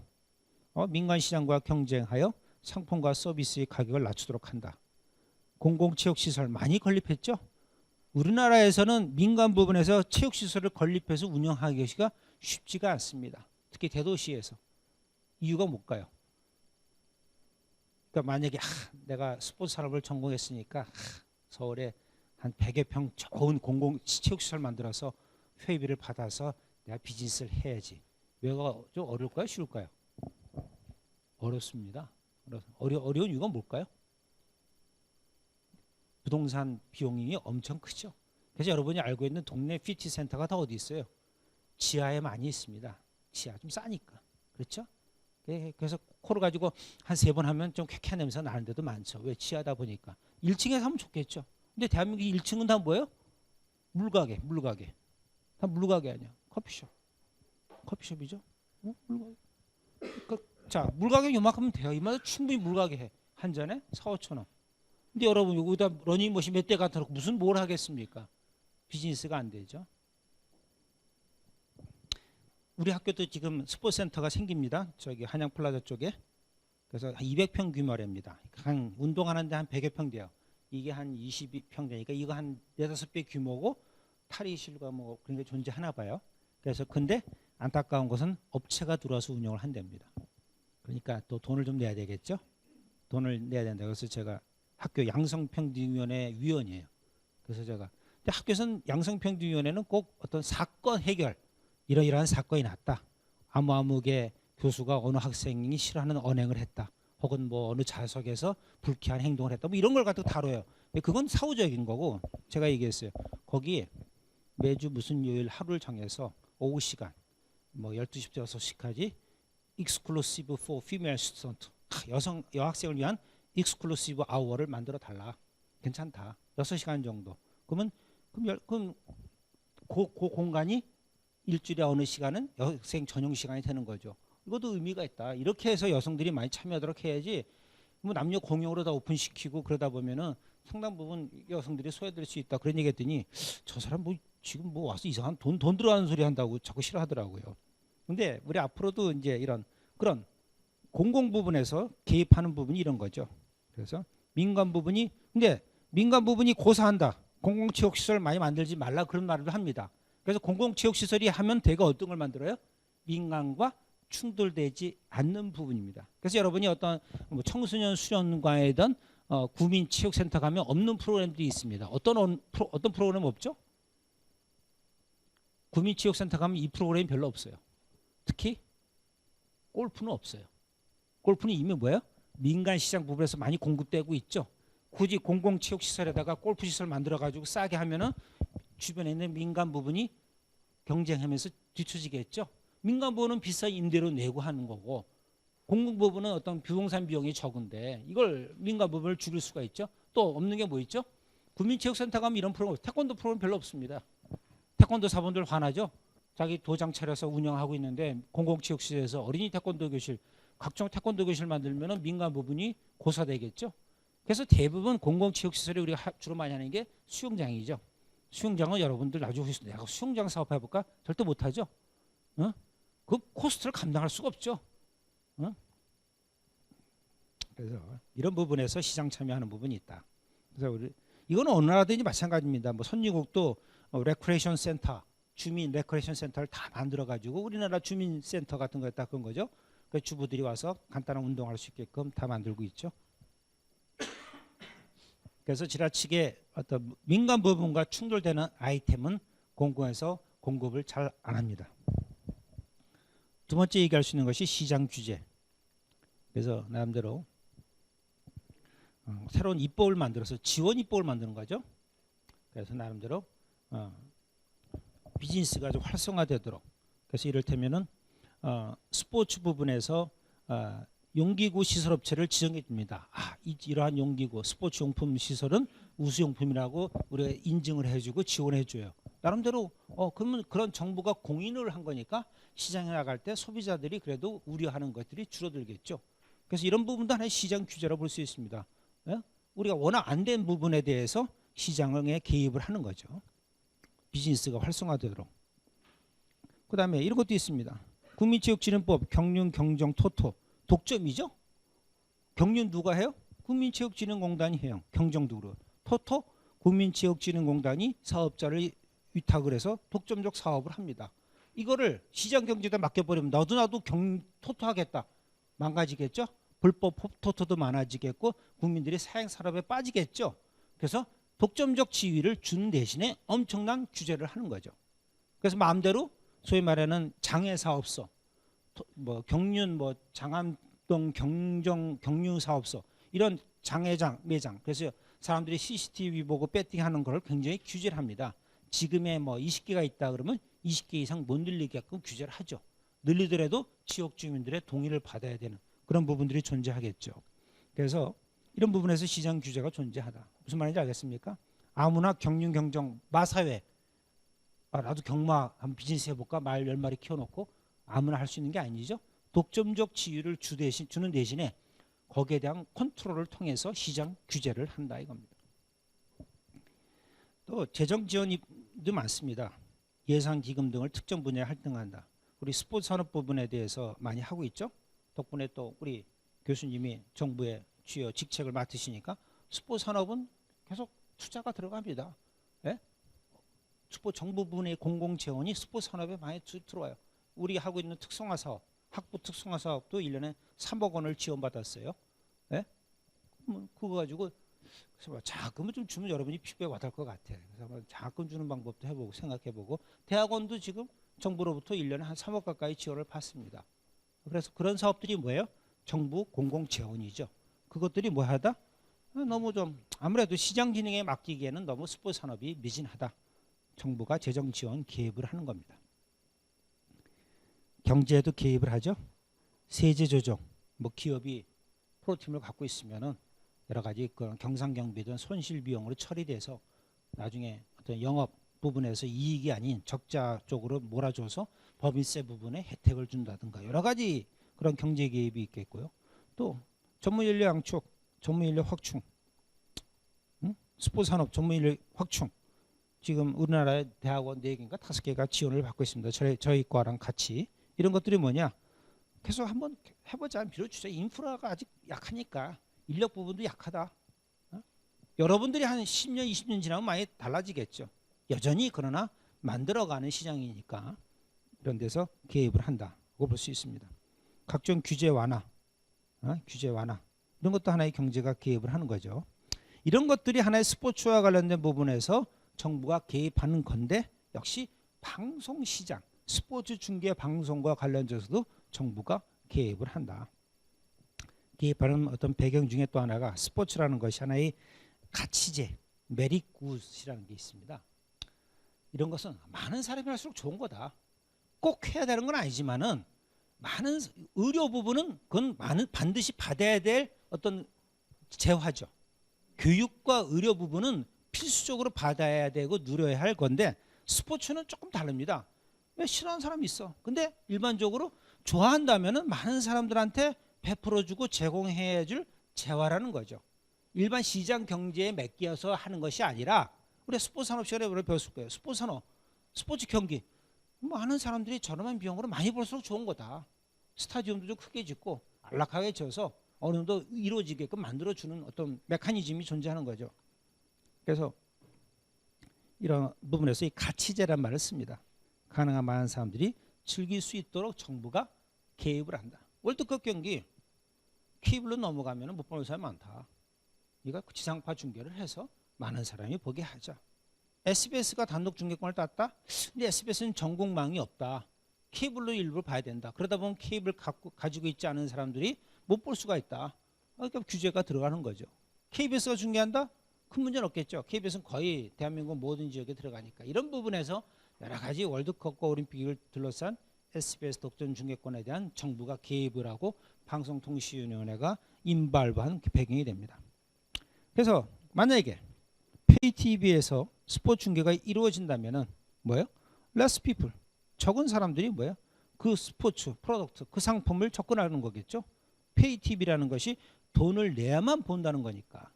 민간 시장과 경쟁하여 상품과 서비스의 가격을 낮추도록 한다. 공공체육시설 많이 건립했죠. 우리나라에서는 민간 부분에서 체육시설을 건립해서 운영하기가 쉽지가 않습니다. 특히 대도시에서. 이유가 뭘까요? 그러니까 만약에 내가 스포츠 산업을 전공했으니까 서울에 한 100여 평 좋은 공공체육시설 만들어서 회비를 받아서 내가 비즈니스를 해야지. 왜가 좀 어려울까요? 쉬울까요? 어렵습니다. 어려운 이유가 뭘까요? 부동산 비용이 엄청 크죠. 그래서 여러분이 알고 있는 동네 피트센터가 다 어디 있어요? 지하에 많이 있습니다. 지하 좀 싸니까. 그렇죠? 그래서 코를 가지고 한 3번 하면 좀 쾌쾌한 냄새가 나는 데도 많죠. 왜? 지하다 보니까. 1층에서 하면 좋겠죠. 근데 대한민국 1층은 다 뭐예요? 물가게. 다 물가게 아니야. 커피숍이죠. 물가게. 자, 물가게 요만하면 돼요. 이마다 충분히 물가게 해. 한 잔에 4, 5천 원. 근데 여러분 여기다 러닝머신 몇 대 갖다 놓고 무슨 뭘 하겠습니까? 비즈니스가 안 되죠. 우리 학교도 지금 스포츠센터가 생깁니다. 저기 한양플라자 쪽에. 그래서 200평 규모랍니다. 한 운동하는데 한 100여 평 돼요. 이게 한 20평 되니까 이거 한 4-5배 규모고 탈의실과 뭐 그런 게 존재하나 봐요. 그래서 근데 안타까운 것은 업체가 들어와서 운영을 한답니다. 그러니까 또 돈을 좀 내야 되겠죠. 돈을 내야 된다. 그래서 제가 학교 양성평등위원회 위원이에요. 그래서 제가 근데 학교에서는 양성평등위원회는 꼭 어떤 사건 해결 이러이러한 사건이 났다. 아무개 교수가 어느 학생이 싫어하는 언행을 했다. 혹은 뭐 어느 좌석에서 불쾌한 행동을 했다. 뭐 이런 걸 갖고 다뤄요. 그건 사후적인 거고 제가 얘기했어요. 거기 매주 무슨 요일 하루를 정해서 오후 시간 뭐 12시부터 6시까지 exclusive for female student. 여학생을 위한 exclusive hour를 만들어 달라. 괜찮다. 6시간 정도. 그러면 그 공간이 일주일에 어느 시간은 여학생 전용 시간이 되는 거죠. 이것도 의미가 있다. 이렇게 해서 여성들이 많이 참여하도록 해야지. 뭐 남녀 공용으로 다 오픈시키고 그러다 보면은 상당 부분 여성들이 소외될 수 있다. 그런 얘기했더니 저 사람 뭐 지금 뭐 와서 이상한 돈 들어가는 소리 한다고 자꾸 싫어하더라고요. 근데 우리 앞으로도 이제 이런 그런 공공 부분에서 개입하는 부분이 이런 거죠. 그래서 민간 부분이 고사한다. 공공체육시설 많이 만들지 말라 그런 말을 합니다. 그래서 공공체육시설이 하면 대가 어떤 걸 만들어요? 민간과 충돌되지 않는 부분입니다. 그래서 여러분이 어떤 뭐 청소년 수련관이든 구민체육센터 가면 없는 프로그램들이 있습니다. 어떤 프로그램 없죠? 구민체육센터 가면 이 프로그램이 별로 없어요. 특히 골프는 없어요. 골프는 이미 뭐예요? 민간 시장 부분에서 많이 공급되고 있죠. 굳이 공공체육시설에다가 골프시설 만들어가지고 싸게 하면은 주변에 있는 민간 부분이 경쟁하면서 뒤처지겠죠. 민간 부분은 비싼 임대료 내고 하는 거고 공공 부분은 어떤 부동산 비용이 적은데 이걸 민간 부분을 줄일 수가 있죠. 또 없는 게 뭐 있죠? 구민체육센터 가면 이런 프로그램, 태권도 프로그램 별로 없습니다. 태권도 사범들 화나죠. 자기 도장 차려서 운영하고 있는데 공공체육시설에서 어린이 태권도 교실, 각종 태권도 교실 만들면 민간 부분이 고사되겠죠. 그래서 대부분 공공체육시설이 우리가 주로 많이 하는 게 수영장이죠. 수영장은 여러분들 나중에 내가 수영장 사업해볼까? 절대 못하죠. 그 코스트를 감당할 수가 없죠. 그래서 이런 부분에서 시장 참여하는 부분이 있다. 그래서 이거는 어느 나라든지 마찬가지입니다. 뭐 선진국도 레크레이션 센터, 주민 레크레이션 센터를 다 만들어 가지고 우리나라 주민 센터 같은 거 딱 그런 거죠. 그 주부들이 와서 간단한 운동할 수 있게끔 다 만들고 있죠. 그래서 지나치게 어떤 민간 부분과 충돌되는 아이템은 공공에서 공급을 잘 안 합니다. 두 번째 얘기할 수 있는 것이 시장 규제. 그래서 나름대로 새로운 입법을 만들어서 지원 입법을 만드는 거죠. 그래서 나름대로 비즈니스가 좀 활성화되도록. 그래서 이를테면은 스포츠 부분에서 용기구 시설업체를 지정해 줍니다. 이러한 용기구 스포츠 용품 시설은 우수용품이라고 우리가 인증을 해주고 지원해 줘요. 나름대로 그러면 그런 정부가 공인을 한 거니까 시장에 나갈 때 소비자들이 그래도 우려하는 것들이 줄어들겠죠. 그래서 이런 부분도 하나의 시장 규제라고 볼 수 있습니다. 우리가 워낙 안 된 부분에 대해서 시장에 개입을 하는 거죠. 비즈니스가 활성화되도록. 그 다음에 이런 것도 있습니다. 국민체육진흥법, 경륜, 경정, 토토. 독점이죠. 경륜 누가 해요? 국민체육진흥공단이 해요. 경정도 그렇고. 토토, 국민체육진흥공단이 사업자를 위탁을 해서 독점적 사업을 합니다. 이거를 시장경제에다 맡겨버리면 나도 토토하겠다. 망가지겠죠. 불법 토토도 많아지겠고 국민들이 사행산업에 빠지겠죠. 그래서 독점적 지위를 준 대신에 엄청난 규제를 하는 거죠. 그래서 마음대로 소위 말하는 장애사업소, 뭐 경륜, 뭐 장암동 경정 경륜사업소 이런 장애장 매장. 그래서 사람들이 CCTV 보고 배팅하는 걸 굉장히 규제를 합니다. 지금의 뭐 20개가 있다 그러면 20개 이상 못 늘리게끔 규제를 하죠. 늘리더라도 지역 주민들의 동의를 받아야 되는 그런 부분들이 존재하겠죠. 그래서 이런 부분에서 시장 규제가 존재하다. 무슨 말인지 알겠습니까? 아무나 경륜 경정 마사회 나도 경마 한번 비즈니스 해볼까 말 10마리 키워놓고 아무나 할 수 있는 게 아니죠. 독점적 지위를 주는 대신에 거기에 대한 컨트롤을 통해서 시장 규제를 한다 이겁니다. 또 재정 지원도 많습니다. 예산 기금 등을 특정 분야에 할당한다. 우리 스포츠 산업 부분에 대해서 많이 하고 있죠. 덕분에 또 우리 교수님이 정부의 주요 직책을 맡으시니까 스포츠 산업은 계속 투자가 들어갑니다. 예? 스포츠 정부 부분의 공공 재원이 스포츠 산업에 많이 들어와요. 우리 하고 있는 특성화 사업, 학부 특성화 사업도 1년에 3억 원을 지원받았어요. 예? 그거 가지고 그래서 자금을 좀 주면 여러분이 피부에 와닿을 것 같아. 그래서 자금 주는 방법도 해보고 생각해보고 대학원도 지금 정부로부터 1년에 한 3억 가까이 지원을 받습니다. 그래서 그런 사업들이 뭐예요? 정부 공공 재원이죠. 그것들이 뭐하다? 너무 좀 아무래도 시장 기능에 맡기기에는 너무 스포츠 산업이 미진하다. 정부가 재정 지원 개입을 하는 겁니다. 경제에도 개입을 하죠. 세제 조정, 뭐 기업이 프로팀을 갖고 있으면은 여러 가지 그런 경상경비든 손실 비용으로 처리돼서 나중에 어떤 영업 부분에서 이익이 아닌 적자 쪽으로 몰아줘서 법인세 부분에 혜택을 준다든가 여러 가지 그런 경제 개입이 있겠고요. 또 전문 인력 양축, 전문 인력 확충, 스포츠 산업 전문 인력 확충. 지금 우리나라의 대학원 4개인가 5개가 지원을 받고 있습니다. 저희 과랑 같이. 이런 것들이 뭐냐? 계속 한번 해보자. 밀어주자. 인프라가 아직 약하니까 인력 부분도 약하다. 여러분들이 한 10년, 20년 지나면 많이 달라지겠죠. 여전히 그러나 만들어가는 시장이니까 이런 데서 개입을 한다고 볼 수 있습니다. 각종 규제 완화, 규제 완화 이런 것도 하나의 경제가 개입을 하는 거죠. 이런 것들이 하나의 스포츠와 관련된 부분에서 정부가 개입하는 건데 역시 방송시장, 스포츠 중계 방송과 관련돼서도 정부가 개입을 한다. 개입하는 어떤 배경 중에 또 하나가 스포츠라는 것이 하나의 가치제, 메리굿이라는 게 있습니다. 이런 것은 많은 사람이 할수록 좋은 거다. 꼭 해야 되는 건 아니지만은 많은 의료 부분은 그건 반드시 받아야 될 어떤 재화죠. 교육과 의료 부분은 필수적으로 받아야 되고 누려야 할 건데 스포츠는 조금 다릅니다. 왜 싫어하는 사람이 있어. 근데 일반적으로 좋아한다면은 많은 사람들한테 베풀어주고 제공해 줄 재화라는 거죠. 일반 시장 경제에 맡겨서 하는 것이 아니라 우리 스포츠 산업 시간에 우리 배웠을 거예요. 스포츠 산업, 스포츠 경기 많은 사람들이 저렴한 비용으로 많이 벌수록 좋은 거다. 스타디움도 좀 크게 짓고 안락하게 지어서 어느 정도 이루어지게끔 만들어주는 어떤 메커니즘이 존재하는 거죠. 그래서 이런 부분에서 이 가치제란 말을 씁니다. 가능한 많은 사람들이 즐길 수 있도록 정부가 개입을 한다. 월드컵 경기 케이블로 넘어가면 못 보는 사람이 많다. 이거 지상파 중계를 해서 많은 사람이 보게 하자. SBS가 단독 중계권을 땄다? 근데 SBS는 전국망이 없다. 케이블로 일부를 봐야 된다. 그러다 보면 케이블 가지고 있지 않은 사람들이 못 볼 수가 있다. 그러니까 규제가 들어가는 거죠. KBS가 중계한다? 큰 문제는 없겠죠. KBS는 거의 대한민국 모든 지역에 들어가니까. 이런 부분에서 여러 가지 월드컵과 올림픽을 둘러싼 SBS 독점 중계권에 대한 정부가 개입을 하고 방송통신위원회가 인발부한 배경이 됩니다. 그래서 만약에 PayTV에서 스포츠 중계가 이루어진다면은 뭐예요? Less people, 적은 사람들이 뭐예요? 그 스포츠 프로덕트, 그 상품을 접근하는 거겠죠. PayTV라는 것이 돈을 내야만 본다는 거니까.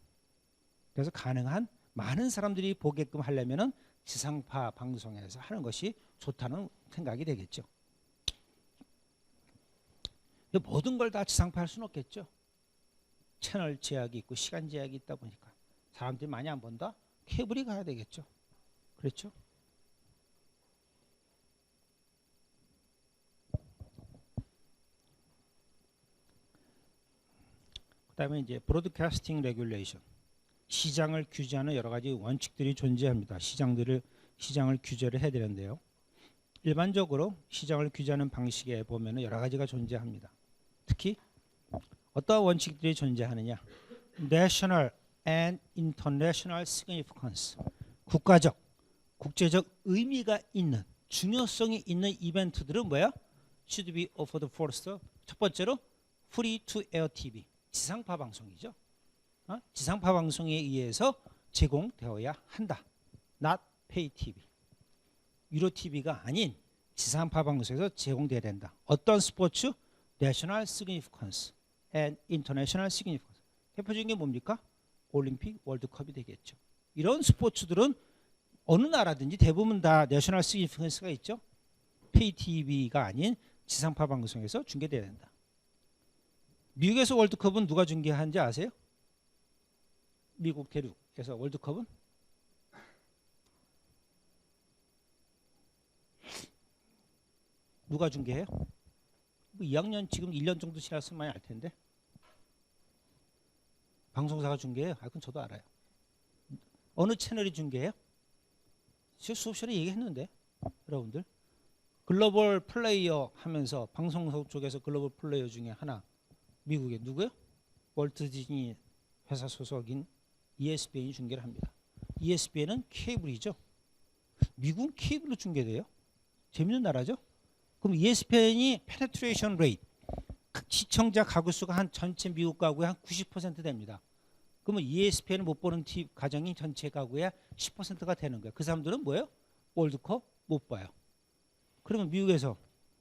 그래서 가능한 많은 사람들이 보게끔 하려면은 지상파 방송에서 하는 것이 좋다는 생각이 되겠죠. 근데 모든 걸 다 지상파 할 수는 없겠죠. 채널 제약이 있고 시간 제약이 있다 보니까 사람들이 많이 안 본다? 케이블이 가야 되겠죠. 그렇죠? 그다음에 이제 브로드캐스팅 레귤레이션, 시장을 규제하는 여러 가지 원칙들이 존재합니다. 시장을 규제를 해야 되는데요. 일반적으로 시장을 규제하는 방식에 보면 여러 가지가 존재합니다. 특히 어떤 원칙들이 존재하느냐? National and International Significance, 국가적, 국제적 의미가 있는, 중요성이 있는 이벤트들은 뭐야? Should be offered first. 첫 번째로 Free to Air TV, 지상파 방송이죠. 지상파 방송에 의해서 제공되어야 한다. Not Pay TV. 유료 TV가 아닌 지상파 방송에서 제공돼야 된다. 어떤 스포츠? National Significance and International Significance. 대표적인 게 뭡니까? 올림픽, 월드컵이 되겠죠. 이런 스포츠들은 어느 나라든지 대부분 다 National Significance가 있죠. Pay TV가 아닌 지상파 방송에서 중계돼야 된다. 미국에서 월드컵은 누가 중계하는지 아세요? 미국 대륙에서 월드컵은 누가 중계해요? 2학년 지금 1년 정도 지났으면 많이 알 텐데. 방송사가 중계해요? 그건 저도 알아요. 어느 채널이 중계해요? 제가 수업 시간에 얘기했는데 여러분들 글로벌 플레이어 하면서 방송사 쪽에서 글로벌 플레이어 중에 하나 미국에 누구요? 월트 디즈니 회사 소속인 ESPN이 중계를 합니다. ESPN은 케이블이죠. 미국은 케이블로 중계돼요. 재밌는 나라죠. 그럼 ESPN이 페네트레이션 레이트, 시청자 가구 수가 한 전체 미국 가구의 한 90% 됩니다. 그러면 ESPN을 못 보는 가정이 전체 가구의 10%가 되는 거예요. 그 사람들은 뭐예요? 월드컵 못 봐요. 그러면 미국에서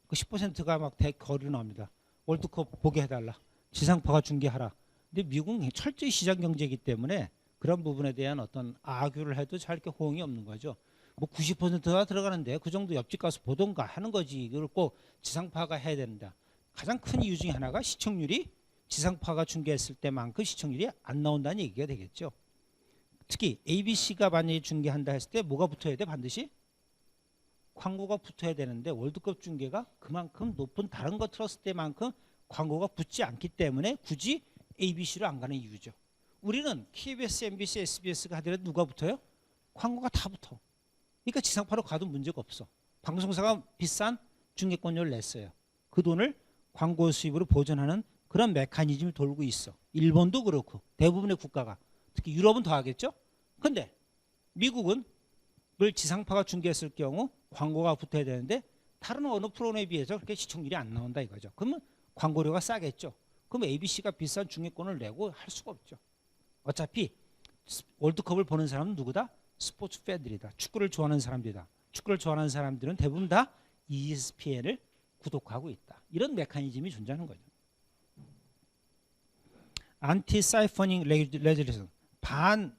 그 10%가 막 거리로 나옵니다. 월드컵 보게 해달라. 지상파가 중계하라. 근데 미국은 철저히 시장 경제이기 때문에 그런 부분에 대한 어떤 아규를 해도 잘 이렇게 호응이 없는 거죠. 뭐 90%가 들어가는데 그 정도 옆집 가서 보던가 하는 거지. 이걸 꼭 지상파가 해야 된다. 가장 큰 이유 중에 하나가 시청률이 지상파가 중계했을 때만큼 시청률이 안 나온다는 얘기가 되겠죠. 특히 ABC가 만약에 중계한다 했을 때 뭐가 붙어야 돼? 반드시 광고가 붙어야 되는데 월드컵 중계가 그만큼 높은 다른 거 틀었을 때만큼 광고가 붙지 않기 때문에 굳이 ABC로 안 가는 이유죠. 우리는 KBS, MBC, SBS가 하더라도 누가 붙어요? 광고가 다 붙어. 그러니까 지상파로 가도 문제가 없어. 방송사가 비싼 중계권료를 냈어요. 그 돈을 광고 수입으로 보전하는 그런 메커니즘이 돌고 있어. 일본도 그렇고 대부분의 국가가. 특히 유럽은 더 하겠죠. 근데 미국은 을 지상파가 중계했을 경우 광고가 붙어야 되는데 다른 어느 프로그램에 비해서 그렇게 시청률이 안 나온다 이거죠. 그러면 광고료가 싸겠죠. 그럼 ABC가 비싼 중계권을 내고 할 수가 없죠. 어차피 월드컵을 보는 사람은 누구다? 스포츠 팬들이다. 축구를 좋아하는 사람들이다. 축구를 좋아하는 사람들은 대부분 다 ESPN을 구독하고 있다. 이런 메커니즘이 존재하는 거죠. 안티-사이퍼닝 레귤레이션, 반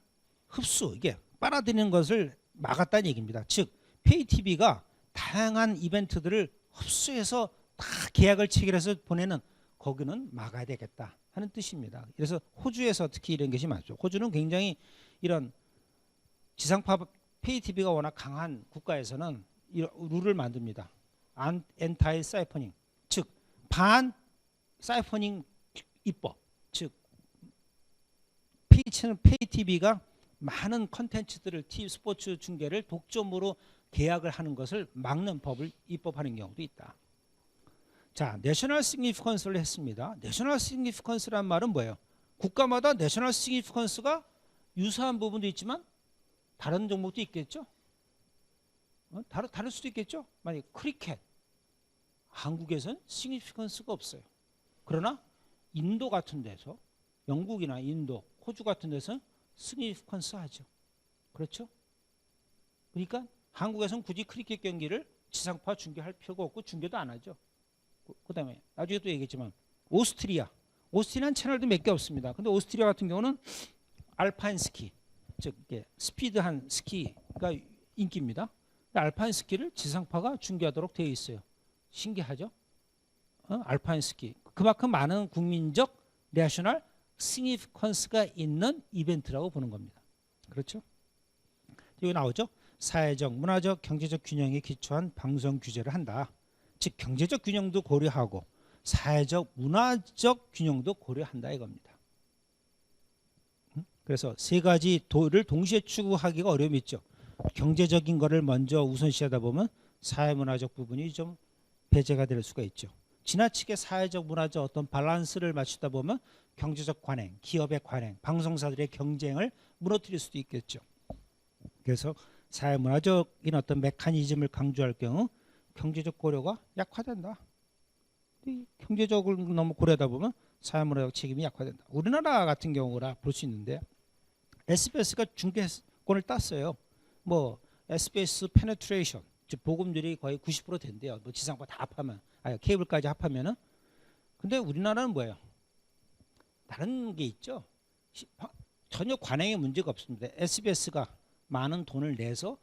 흡수, 이게 빨아들이는 것을 막았다는 얘기입니다. 즉 페이TV가 다양한 이벤트들을 흡수해서 다 계약을 체결해서 보내는 거기는 막아야 되겠다 하는 뜻입니다. 그래서 호주에서 특히 이런 것이 많죠. 호주는 굉장히 이런 지상파 페이TV가 워낙 강한 국가에서는 이런 룰을 만듭니다. 엔타이 사이퍼닝, 즉 반 사이퍼닝 입법, 즉 페이TV가 많은 컨텐츠들을 스포츠 중계를 독점으로 계약을 하는 것을 막는 법을 입법하는 경우도 있다. 자, 내셔널 시그니피컨스를 했습니다. 내셔널 시그니피컨스란 말은 뭐예요? 국가마다 내셔널 시그니피컨스가 유사한 부분도 있지만 다른 종목도 있겠죠? 다를 수도 있겠죠? 만약 크리켓, 한국에서는 시그니피컨스가 없어요. 그러나 인도 같은 데서, 영국이나 인도, 호주 같은 데서는 시그니피컨스 하죠. 그렇죠? 그러니까 한국에서는 굳이 크리켓 경기를 지상파 중계할 필요가 없고 중계도 안 하죠. 그다음에 나중에 또 얘기했지만 오스트리아는 채널도 몇 개 없습니다. 근데 오스트리아 같은 경우는 알파인 스키, 즉 스피드한 스키가 인기입니다. 알파인 스키를 지상파가 중계하도록 되어 있어요. 신기하죠? 알파인 스키. 그만큼 많은 국민적 내셔널 시그니피컨스가 있는 이벤트라고 보는 겁니다. 그렇죠? 여기 나오죠? 사회적, 문화적, 경제적 균형에 기초한 방송 규제를 한다. 즉 경제적 균형도 고려하고 사회적, 문화적 균형도 고려한다 이겁니다. 그래서 세 가지를 동시에 추구하기가 어려움이 있죠. 경제적인 거를 먼저 우선시하다 보면 사회문화적 부분이 좀 배제가 될 수가 있죠. 지나치게 사회적, 문화적 어떤 밸런스를 맞추다 보면 경제적 관행, 기업의 관행, 방송사들의 경쟁을 무너뜨릴 수도 있겠죠. 그래서 사회문화적인 어떤 메커니즘을 강조할 경우 경제적 고려가 약화된다. 경제적으로 너무 고려하다 보면 사회문화적 책임이 약화된다. 우리나라 같은 경우라 볼 수 있는데 SBS가 중계권을 땄어요. 뭐 SBS 페네트레이션, 즉 보급률이 거의 90% 된대요. 뭐 지상파 다 합하면, 케이블까지 합하면은. 근데 우리나라는 뭐예요? 다른 게 있죠. 전혀 관행에 문제가 없습니다. SBS가 많은 돈을 내서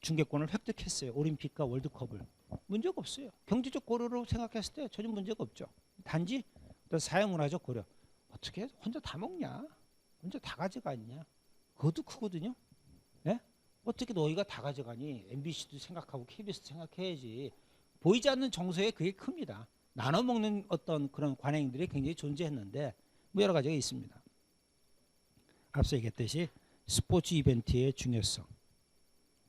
중계권을 획득했어요. 올림픽과 월드컵을. 문제가 없어요. 경제적 고려로 생각했을 때 전혀 문제가 없죠. 단지 사회문화적 고려. 어떻게 혼자 다 먹냐? 혼자 다 가져가냐? 그것도 크거든요. 네? 어떻게 너희가 다 가져가니? MBC도 생각하고 KBS도 생각해야지. 보이지 않는 정서에 그게 큽니다. 나눠 먹는 어떤 그런 관행들이 굉장히 존재했는데 뭐 여러 가지가 있습니다. 앞서 얘기했듯이 스포츠 이벤트의 중요성.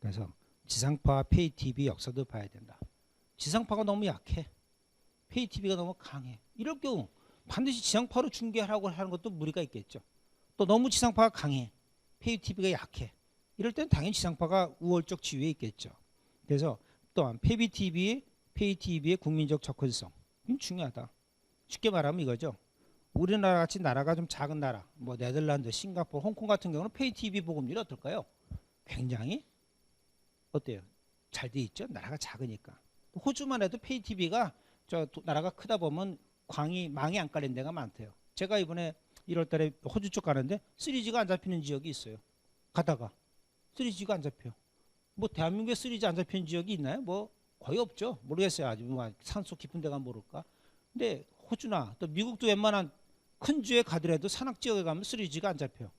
그래서 지상파, 페이TV 역사도 봐야 된다. 지상파가 너무 약해. 페이TV가 너무 강해. 이럴 경우 반드시 지상파로 중계하라고 하는 것도 무리가 있겠죠. 또 너무 지상파가 강해. 페이TV가 약해. 이럴 땐 당연히 지상파가 우월적 지위에 있겠죠. 그래서 또한 페이TV의 국민적 접근성. 이건 중요하다. 쉽게 말하면 이거죠. 우리나라 같이 나라가 좀 작은 나라, 뭐 네덜란드, 싱가포르, 홍콩 같은 경우는 페이 TV 보급률이 어떨까요? 굉장히 어때요? 잘 돼 있죠. 나라가 작으니까. 호주만 해도 페이 TV가 나라가 크다 보면 망이 안 깔린 데가 많대요. 제가 이번에 1월달에 호주 쪽 가는데 3G가 안 잡히는 지역이 있어요. 가다가 3G가 안 잡혀. 뭐 대한민국에 3G 안 잡히는 지역이 있나요? 뭐 거의 없죠. 모르겠어요. 아주 뭐 산속 깊은 데가 모를까. 근데 호주나 또 미국도 웬만한 큰 주에 가더라도 산악 지역에 가면 3G가 안 잡혀요.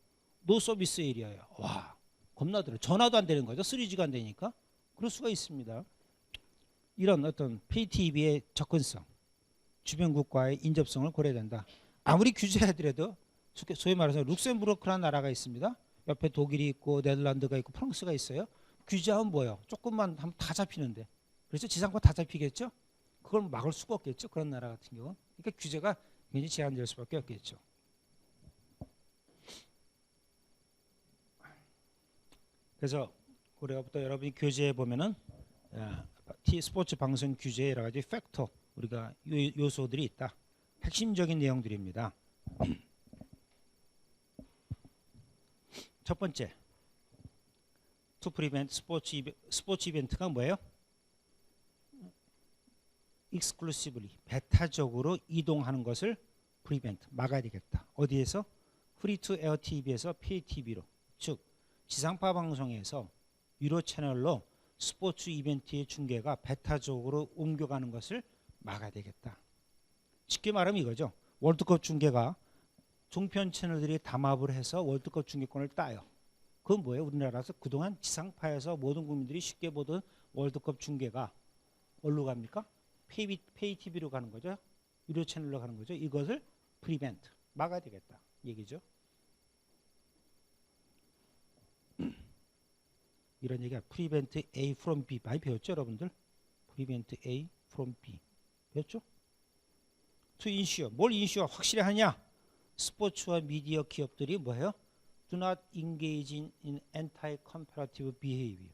노 서비스 에리아예요. 와, 겁나더라고요. 전화도 안 되는 거죠. 3G가 안 되니까. 그럴 수가 있습니다. 이런 어떤 PayTV의 접근성, 주변국과의 인접성을 고려해야 된다. 아무리 규제하더라도 소위 말해서 룩셈부르크라는 나라가 있습니다. 옆에 독일이 있고 네덜란드가 있고 프랑스가 있어요. 규제하면 뭐예요? 조금만 하면 다 잡히는데. 그래서 지상파 다 잡히겠죠? 그걸 막을 수가 없겠죠. 그런 나라 같은 경우는. 그러니까 규제가 굉장히 제한될 수밖에 없겠죠. 그래서 우리가부터 여러분이 교재에 보면은 스포츠 방송 규제에 여러 가지 팩터, 우리가 요소들이 있다. 핵심적인 내용들입니다. 첫 번째, to prevent 스포츠 이벤트가 뭐예요? exclusively, 배타적으로 이동하는 것을 prevent, 막아야 되겠다. 어디에서? 프리 투 에어 TV에서 페이 TV로, 즉 지상파 방송에서 유료 채널로 스포츠 이벤트의 중계가 배타적으로 옮겨가는 것을 막아야 되겠다. 쉽게 말하면 이거죠. 월드컵 중계가 종편 채널들이 담합을 해서 월드컵 중계권을 따요. 그건 뭐예요? 우리나라에서 그동안 지상파에서 모든 국민들이 쉽게 보던 월드컵 중계가 어디로 갑니까? 페이 TV로 가는 거죠. 유료 채널로 가는 거죠. 이것을 프리벤트, 막아야 되겠다 얘기죠. 이런 얘기가 prevent A from B 많이 배웠죠 여러분들? prevent A from B 배웠죠? to ensure, 뭘 ensure 확실히 하냐? 스포츠와 미디어 기업들이 뭐예요? do not engage in anti-comparative behavior,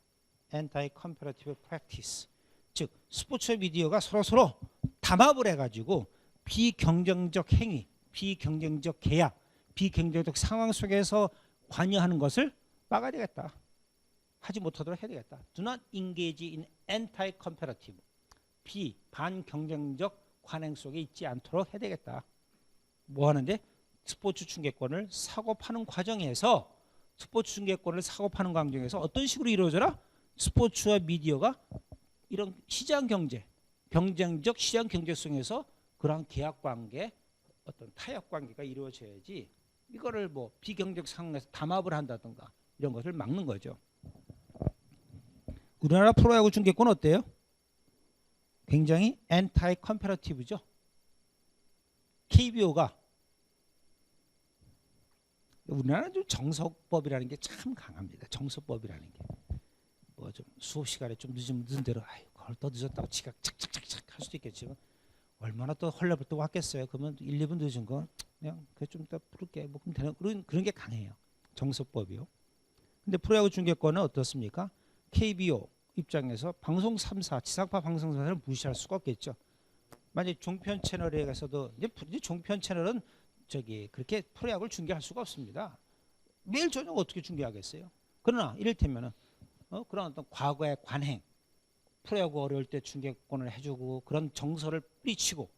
anti-comparative practice. 즉 스포츠와 미디어가 서로 담합을 해가지고 비경쟁적 행위, 비경쟁적 계약, 비경쟁적 상황 속에서 관여하는 것을 막아야 되겠다. 하지 못하도록 해야 되겠다. Do not engage in anti-comparative, 반경쟁적 관행 속에 있지 않도록 해야 되겠다. 뭐 하는데? 스포츠 중계권을 사고 파는 과정에서, 스포츠 중계권을 사고 파는 과정에서 어떤 식으로 이루어져라? 스포츠와 미디어가 이런 시장 경제, 경쟁적 시장 경제 속에서 그러한 계약 관계, 어떤 타협 관계가 이루어져야지 이거를 뭐 비경쟁적 상황에서 담합을 한다든가 이런 것을 막는 거죠. 우리나라 프로야구 중계권 어때요? 굉장히 엔타이 컴패러티브죠. KBO가 우리나라는 좀 정석법이라는 게 참 강합니다. 정석법이라는 게 뭐 좀 수업 시간에 좀 늦은 대로 아유 그걸 또 늦었다고 지각 착착착착 할 수도 있겠지만 얼마나 또 헐레벌 또 왔겠어요. 그러면 1, 2분 늦은 거 그냥 좀 이따 부를게 뭐 그럼 되는 그런 게 강해요. 정석법이요. 근데 프로야구 중계권은 어떻습니까? KBO 입장에서 방송 3사, 지상파 방송 3사를 무시할 수가 없겠죠. 만약 종편 채널에서도 이제 종편 채널은 그렇게 프로야구를 중계할 수가 없습니다. 매일 저녁 어떻게 중계하겠어요? 그러나 이를테면은 그런 어떤 과거의 관행, 프로야구 어려울 때 중계권을 해주고 그런 정서를 뿌리치고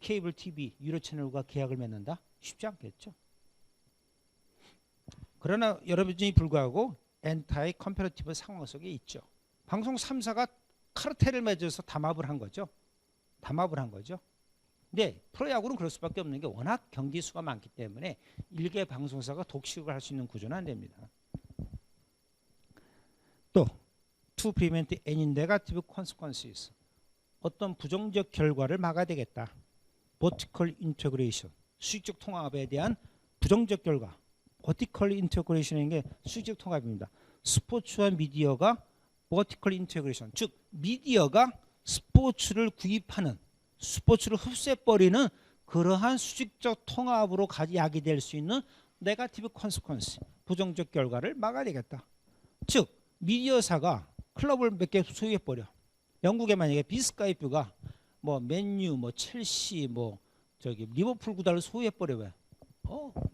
케이블 TV, 유료 채널과 계약을 맺는다? 쉽지 않겠죠. 그러나 여러분이 불구하고 엔타이 컴패러티브 상황 속에 있죠. 방송 3사가 카르텔을 맺어서 담합을 한 거죠. 근데 프로야구는 그럴 수밖에 없는 게 워낙 경기 수가 많기 때문에 일개 방송사가 독식을 할 수 있는 구조는 안 됩니다. 또 to prevent any negative consequences, 어떤 부정적 결과를 막아야 되겠다. vertical integration, 수직적 통합에 대한 부정적 결과. vertical integration인 게 수직적 통합입니다. 스포츠와 미디어가 vertical integration, 즉 미디어가 스포츠를 구입하는, 스포츠를 흡수해버리는 그러한 수직적 통합으로 야기될 수 있는 네거티브 컨시퀀스, 부정적 결과를 막아야 되겠다. 즉 미디어사가 클럽을 몇 개 소유해버려. 영국에 만약에 비스카이프가 뭐 맨유, 뭐 첼시, 뭐 저기 리버풀 구단을 소유해버려 왜?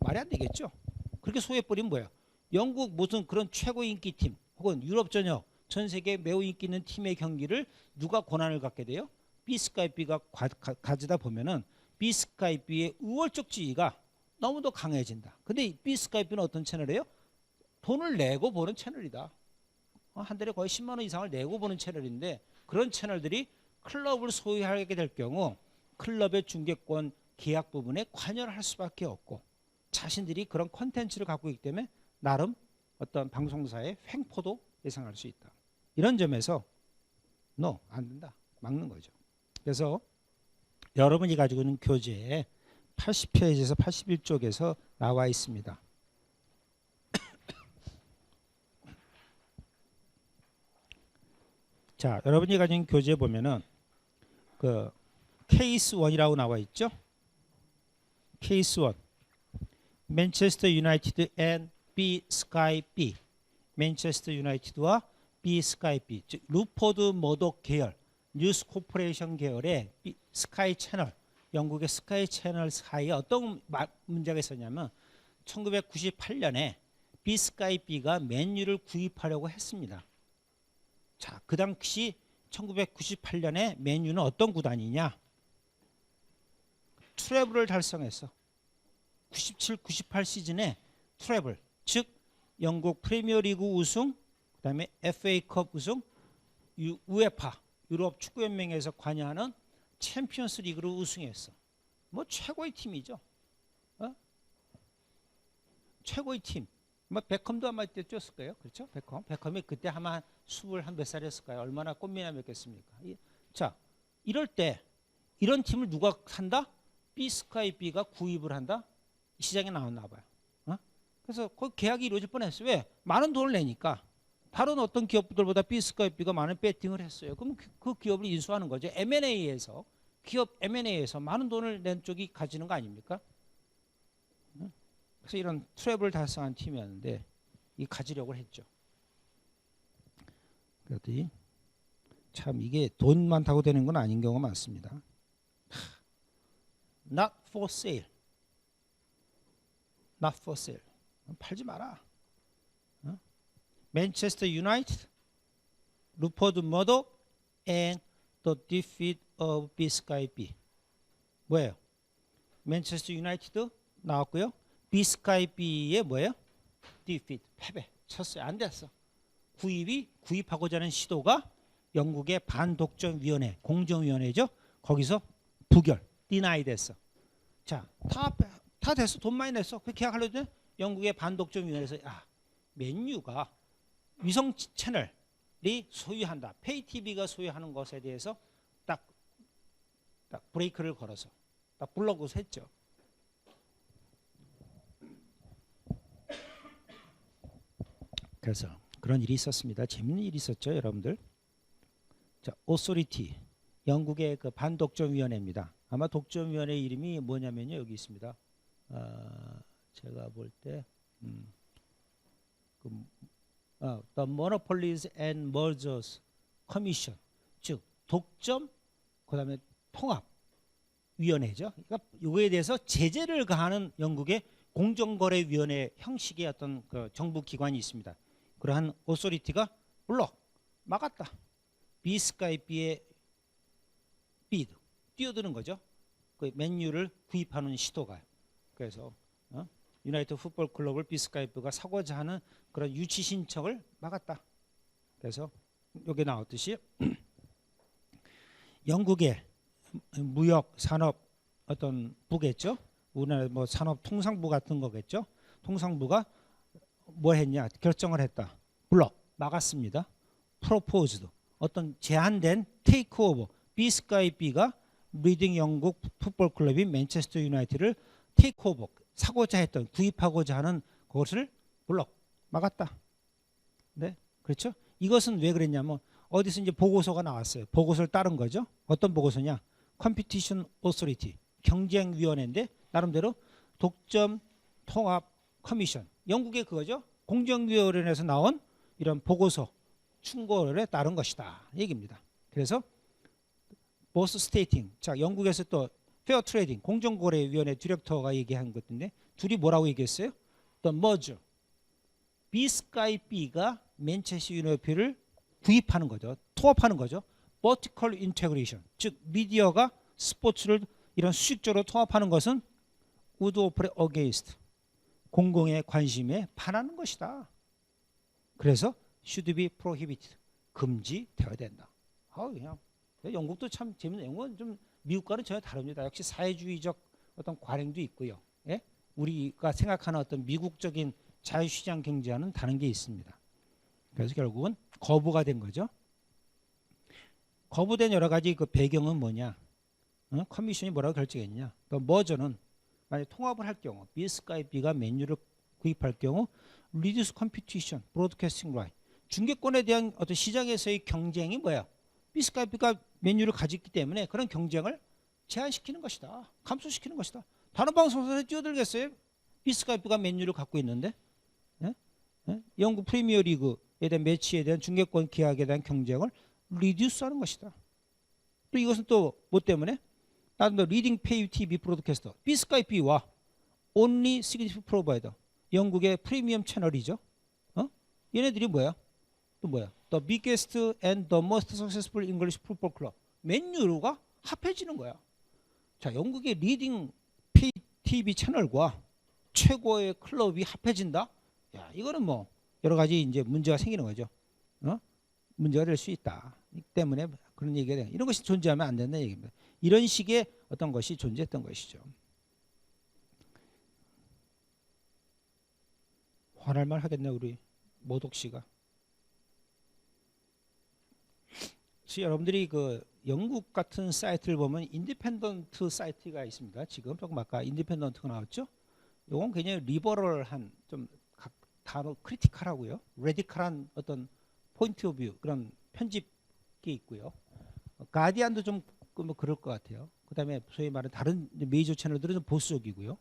말이 안 되겠죠. 그렇게 소유해버리면 뭐야? 영국 무슨 그런 최고 인기 팀 혹은 유럽 전역 전 세계 매우 인기 있는 팀의 경기를 누가 권한을 갖게 돼요? 비스카이비가 가지다 보면은 비스카이비의 우월적 지위가 너무도 강해진다. 근데 비스카이비는 어떤 채널이에요? 돈을 내고 보는 채널이다. 한 달에 거의 10만 원 이상을 내고 보는 채널인데 그런 채널들이 클럽을 소유하게 될 경우 클럽의 중계권 계약 부분에 관여를 할 수밖에 없고 자신들이 그런 콘텐츠를 갖고 있기 때문에 나름 어떤 방송사의 횡포도 예상할 수 있다. 이런 점에서 안 된다. 막는 거죠. 그래서 여러분이 가지고 있는 교재에 80페이지에서 81쪽에서 나와 있습니다. 자, 여러분이 가지고 있는 교재에 보면은 그 케이스 1이라고 나와 있죠. 케이스 1. 맨체스터 유나이티드 앤 B 스카이 B. 맨체스터 유나이티드와 B 스카이 B. 즉 루퍼드 머독 계열, 뉴스 코퍼레이션 계열의 스카이 채널, 영국의 스카이 채널 사이에 어떤 문제가 있었냐면 1998년에 B 스카이 B가 맨유를 구입하려고 했습니다. 자, 그 당시 1998년에 맨유는 어떤 구단이냐? 트래블을 달성했어. 97, 98 시즌에 트래블, 즉 영국 프리미어리그 우승, 그다음에 FA컵 우승, 우에파 유럽 축구연맹에서 관여하는 챔피언스 리그를 우승했어. 뭐 최고의 팀이죠. 최고의 팀. 뭐 베컴도 아마 이때 뛰었을 거예요. 그렇죠? 베컴이 그때 아마 20몇 살이었을까요? 얼마나 꽃미나 맺겠습니까? 자, 이럴 때 이런 팀을 누가 산다? 비스카이비가 구입을 한다? 시장에 나왔나 봐요. 그래서 그 계약이 이루어질 뻔했어요. 왜? 많은 돈을 내니까. 다른 어떤 기업들보다 비스카이비가 많은 배팅을 했어요. 그럼 그 기업을 인수하는 거죠. M&A에서 기업 M&A에서 많은 돈을 낸 쪽이 가지는 거 아닙니까? 그래서 이런 트래블을 달성한 팀이었는데 이 가지려고 했죠. 그랬더니 참 이게 돈 많다고 되는 건 아닌 경우가 많습니다. Not for sale. Not for sale. 팔지 마라. 맨체스터 유나이티드, 루퍼드 머독, and the defeat of 비스카이비. 뭐예요? 맨체스터 유나이티드 나왔고요. 비스카이비의 뭐예요? defeat, 패배, 쳤어요. 안 됐어. 구입하고자 하는 시도가 영국의 반독점위원회, 공정위원회죠. 거기서 부결, deny 됐어. 자, 다 됐어. 돈 많이 냈어. 그 계약하려도 영국의 반독점위원회에서 맨유가 위성 채널이 소유한다. 페이티비가 소유하는 것에 대해서 딱 브레이크를 걸어서 딱 블럭을 했죠. 그래서 그런 일이 있었습니다. 재밌는 일이 있었죠, 여러분들. 자, 오소리티, 영국의 그 반독점위원회입니다. 아마 독점위원회 이름이 뭐냐면요, 여기 있습니다. 제가 볼 때 The Monopolies and Mergers Commission, 즉 독점 그다음에 통합위원회죠. 그러니까 이거에 대해서 제재를 가하는 영국의 공정거래위원회 형식의 어떤 그 정부 기관이 있습니다. 그러한 오소리티가 블록 막았다. 비스카이비의 비드 뛰어드는 거죠. 그 맨유를 구입하는 시도가. 그래서 유나이티드 풋볼 클럽을 비스카이비가 사고자 하는 그런 유치 신청을 막았다. 그래서 여기 나왔듯이 영국의 무역 산업 어떤 부겠죠. 우리나라 뭐 산업통상부 같은 거겠죠. 통상부가 뭐 했냐? 결정을 했다. 블럭 막았습니다. 프로포즈도 어떤 제한된 테이크오버. 비스카이비가 리딩 영국 풋볼 클럽인 맨체스터 유나이티드를 테이크오버 사고자 했던 구입하고자 하는 것을 블럭 막았다. 네, 그렇죠? 이것은 왜 그랬냐면 어디서 이제 보고서가 나왔어요. 보고서를 따른 거죠. 어떤 보고서냐? 컴피티션 오소리티 경쟁위원회인데 나름대로 독점 통합 커미션 영국의 그거죠. 공정위원회에서 나온 이런 보고서 충고에 따른 것이다 얘기입니다. 그래서 both stating, 자 영국에서 또 페어 트레이딩 공정거래위원회 디렉터가 얘기한 것인데 둘이 뭐라고 얘기했어요? The merger. B스카이 B가 맨체스터 유나이티드를 구입하는 거죠. 통합하는 거죠. Vertical integration. 즉 미디어가 스포츠를 이런 수직적으로 통합하는 것은 would operate against. 공공의 관심에 반하는 것이다. 그래서 should be prohibited. 금지되어야 된다. 그냥 영국도 참 재밌는 영국은 좀 미국과는 전혀 다릅니다. 역시 사회주의적 어떤 관행도 있고요. 예? 우리가 생각하는 어떤 미국적인 자유시장 경제와는 다른 게 있습니다. 그래서 결국은 거부가 된 거죠. 거부된 여러 가지 그 배경은 뭐냐? 커미션이 뭐라고 결정했냐? 또 머저는 만약 통합을 할 경우, B스카이피가 맨유를 구입할 경우, reduce competition, broadcasting right. 중계권에 대한 어떤 시장에서의 경쟁이 뭐야? B스카이피가 맨유를 가졌기 때문에 그런 경쟁을 제한시키는 것이다. 감소시키는 것이다. 다른 방송사에서 뛰어들겠어요? B스카이피가 맨유를 갖고 있는데, 예? 예? 영국 프리미어 리그에 대한 매치에 대한 중계권 계약에 대한 경쟁을 리듀스하는 것이다. 또 이것은 또 뭐 때문에? 다른 리딩 페이 TV 브로드캐스터 B스카이피와 Only Significant Provider 영국의 프리미엄 채널이죠. 얘네들이 뭐야? 또 뭐야? The biggest and the most successful English football club 맨유가 합해지는 거야. 자, 영국의 리딩 페이 TV 채널과 최고의 클럽이 합해진다? 야, 이거는 뭐 여러 가지 이제 문제가 생기는 거죠. 문제가 될 수 있다. 이 때문에 그런 얘기가 돼. 이런 것이 존재하면 안 된다는 얘기입니다. 이런 식의 어떤 것이 존재했던 것이죠. 화날 말 하겠네 우리 모독 씨가. 여러분들이 그 영국 같은 사이트를 보면 인디펜던트 사이트가 있습니다. 지금 조금 아까 인디펜던트가 나왔죠. 이건 굉장히 리버럴한 좀 단어 크리티컬하고요. 레디컬한 어떤 포인트 오브 뷰 그런 편집이 있고요. 가디안도 좀 뭐 그럴 것 같아요. 그다음에 소위 말하는 다른 메이저 채널들은 좀 보수적이고요.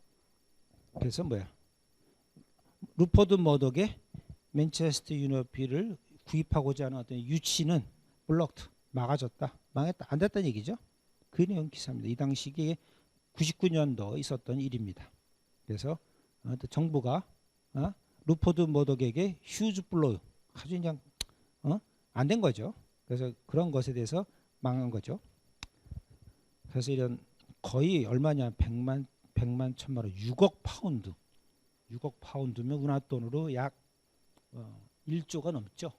그래서 뭐야? 루퍼드 머덕의 맨체스터 유나이티드를 구입하고자 하는 어떤 유치는 블록드 막아졌다, 망했다, 안 됐다는 얘기죠. 그 내용 기사입니다. 이 당시에 99년도 있었던 일입니다. 그래서 정부가 루퍼드 머덕에게 휴즈 블로우 아주 그냥 안 된 거죠. 그래서 그런 것에 대해서 망한 거죠. 그래서 이런 거의 얼마냐 100만 1000만 원 6억 파운드 6억 파운드면 우리나라 돈으로 약 1조가 넘죠.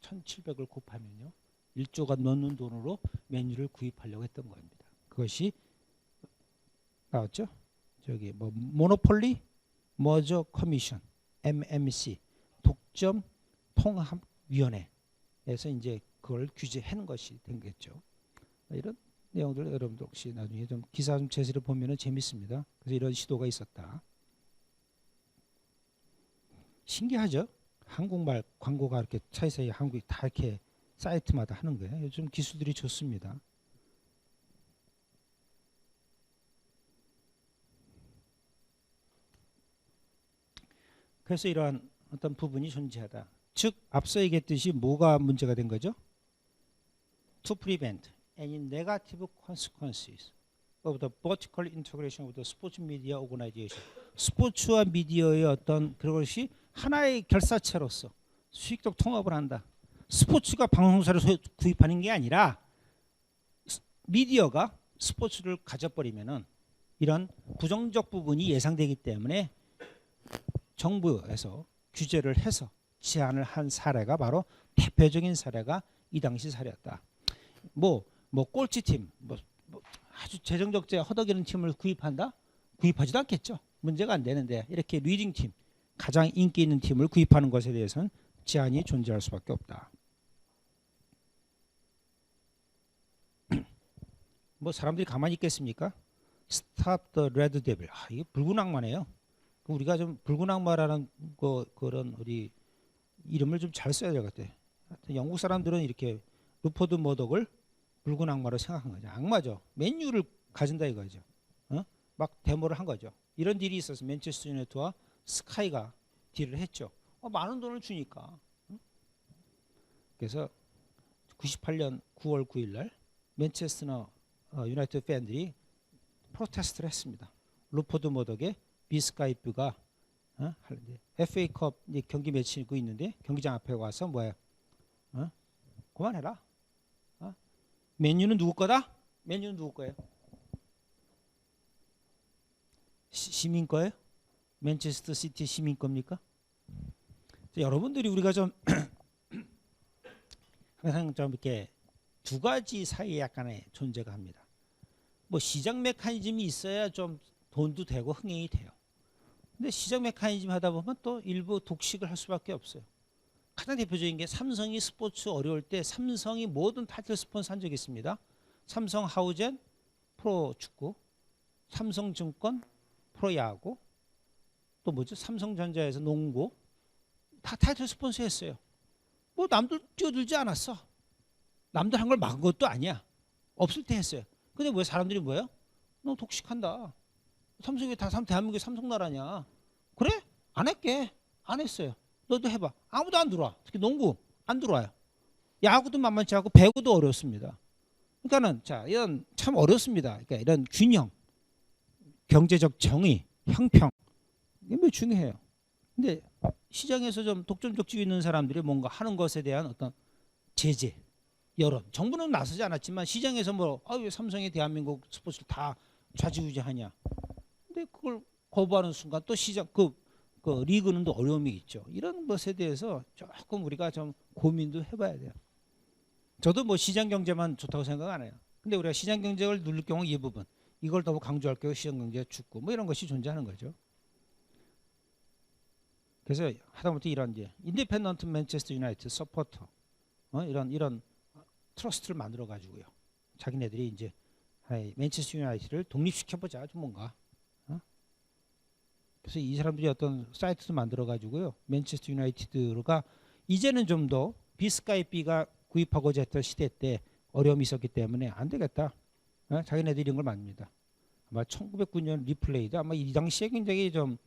1700을 곱하면요 1조가 넘는 돈으로 맨유를 구입하려고 했던 겁니다. 그것이 나왔죠. 저기 뭐 모노폴리 머저 커미션 MMC 독점 통합위원회에서 이제 그걸 규제하는 것이 된 거죠. 이런 내용들 여러분들 혹시 나중에 좀 기사 좀 제시를 보면은 재밌습니다. 그래서 이런 시도가 있었다. 신기하죠? 한국말 광고가 이렇게 차이사이 한국이 다 이렇게 사이트마다 하는 거예요. 요즘 기술들이 좋습니다. 그래서 이러한 어떤 부분이 존재하다. 즉 앞서 얘기했듯이 뭐가 문제가 된 거죠? To prevent any negative consequences of the vertical integration of the sports media organization. 스포츠와 미디어의 어떤 그것이 하나의 결사체로서 수익적 통합을 한다. 스포츠가 방송사를 구입하는 게 아니라 미디어가 스포츠를 가져버리면은 이런 부정적 부분이 예상되기 때문에 정부에서 규제를 해서 제한을 한 사례가 바로 대표적인 사례가 이 당시 사례였다. 뭐 꼴찌팀, 아주 재정적제 허덕이는 팀을 구입한다? 구입하지도 않겠죠. 문제가 안 되는데 이렇게 리딩 팀, 가장 인기 있는 팀을 구입하는 것에 대해서는 제한이 존재할 수밖에 없다. 뭐 사람들이 가만히 있겠습니까? Stop the Red Devil. 이게 붉은 악마네요. 우리가 좀 붉은 악마라는 그런 우리 이름을 좀 잘 써야 될 것 같아요. 영국 사람들은 이렇게 루퍼드 머덕을 붉은 악마로 생각한 거죠. 악마죠. 맨유를 가진다 이거죠. 막 데모를 한 거죠. 이런 딜이 있어서 맨체스터 유나이티드와 스카이가 딜을 했죠. 많은 돈을 주니까. 그래서 98년 9월 9일 날 맨체스터 유나이티드 팬들이 프로테스트를 했습니다. 루포드 머덕의 비스카이프가 FA컵 경기 매치고 있는데 경기장 앞에 와서 뭐야? 그만해라. 맨유는 누구 거다? 맨유는 누구 거예요? 시민 거예요? 맨체스터 시티 시민 겁니까? 여러분들이 우리가 좀 항상 좀 이렇게 두 가지 사이에 약간의 존재가 합니다. 뭐 시장 메커니즘이 있어야 좀 돈도 되고 흥행이 돼요. 근데 시장 메커니즘 하다 보면 또 일부 독식을 할 수밖에 없어요. 가장 대표적인 게 삼성이 스포츠 어려울 때 삼성이 모든 타이틀 스폰서 한 적이 있습니다. 삼성 하우젠 프로축구, 삼성증권 프로야구, 또 뭐죠? 삼성전자에서 농구 다 타이틀 스폰서 했어요. 뭐 남들 뛰어들지 않았어. 남들 한 걸 막은 것도 아니야. 없을 때 했어요. 근데 왜 사람들이 뭐예요? 너 독식한다. 삼성이 다 대한민국의 삼성 나라냐? 그래? 안 할게. 안 했어요. 너도 해봐. 아무도 안 들어와. 특히 농구 안 들어와요. 야구도 만만치 않고 배구도 어렵습니다. 그러니까는 자 이런 참 어렵습니다. 그러니까 이런 균형, 경제적 정의, 형평 이게 매우 중요해요. 근데 시장에서 좀 독점적 지위 있는 사람들이 뭔가 하는 것에 대한 어떤 제재, 여론, 정부는 나서지 않았지만 시장에서 뭐 왜 삼성이 대한민국 스포츠를 다 좌지우지하냐. 근데 그걸 거부하는 순간 또 시장 그 리그는 또 어려움이 있죠. 이런 것에 대해서 조금 우리가 좀 고민도 해봐야 돼요. 저도 뭐 시장 경제만 좋다고 생각 안 해요. 근데 우리가 시장 경제를 누릴 경우 이 부분 이걸 너무 강조할 경우 시장 경제 죽고 뭐 이런 것이 존재하는 거죠. 그래서 하다못해 이런 이제 인디펜던트 맨체스터 유나이티드 서포터 이런 트러스트를 만들어 가지고요. 자기네들이 이제 맨체스터 유나이티드를 독립시켜 보자 좀 뭔가. 그래서 이 사람들이 어떤 사이트도 만들어 가지고요. 맨체스터 유나이티드가 이제는 좀 더 비스카이비가 구입하고자 했던 시대 때 어려움이 있었기 때문에 안 되겠다. 자기네들이 이런 걸 만듭니다. 아마 1909년 리플레이드 아마 이 당시에 굉장히 좀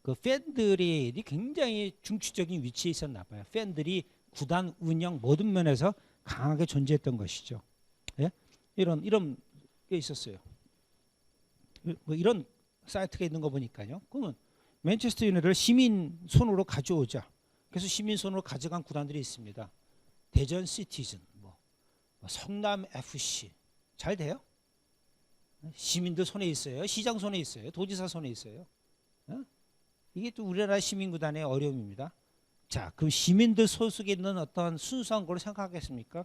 그 팬들이 굉장히 중추적인 위치에 있었나 봐요. 팬들이 구단 운영 모든 면에서 강하게 존재했던 것이죠. 예? 이런 게 있었어요. 뭐 이런 사이트가 있는 거 보니까요. 그러면 맨체스터 유나이티드를 시민 손으로 가져오자. 그래서 시민 손으로 가져간 구단들이 있습니다. 대전 시티즌, 뭐 성남 FC 잘 돼요? 시민들 손에 있어요. 시장 손에 있어요. 도지사 손에 있어요. 이게 또 우리나라 시민구단의 어려움입니다. 자, 그럼 시민들 소속에 있는 어떤 순수한 걸 생각하겠습니까?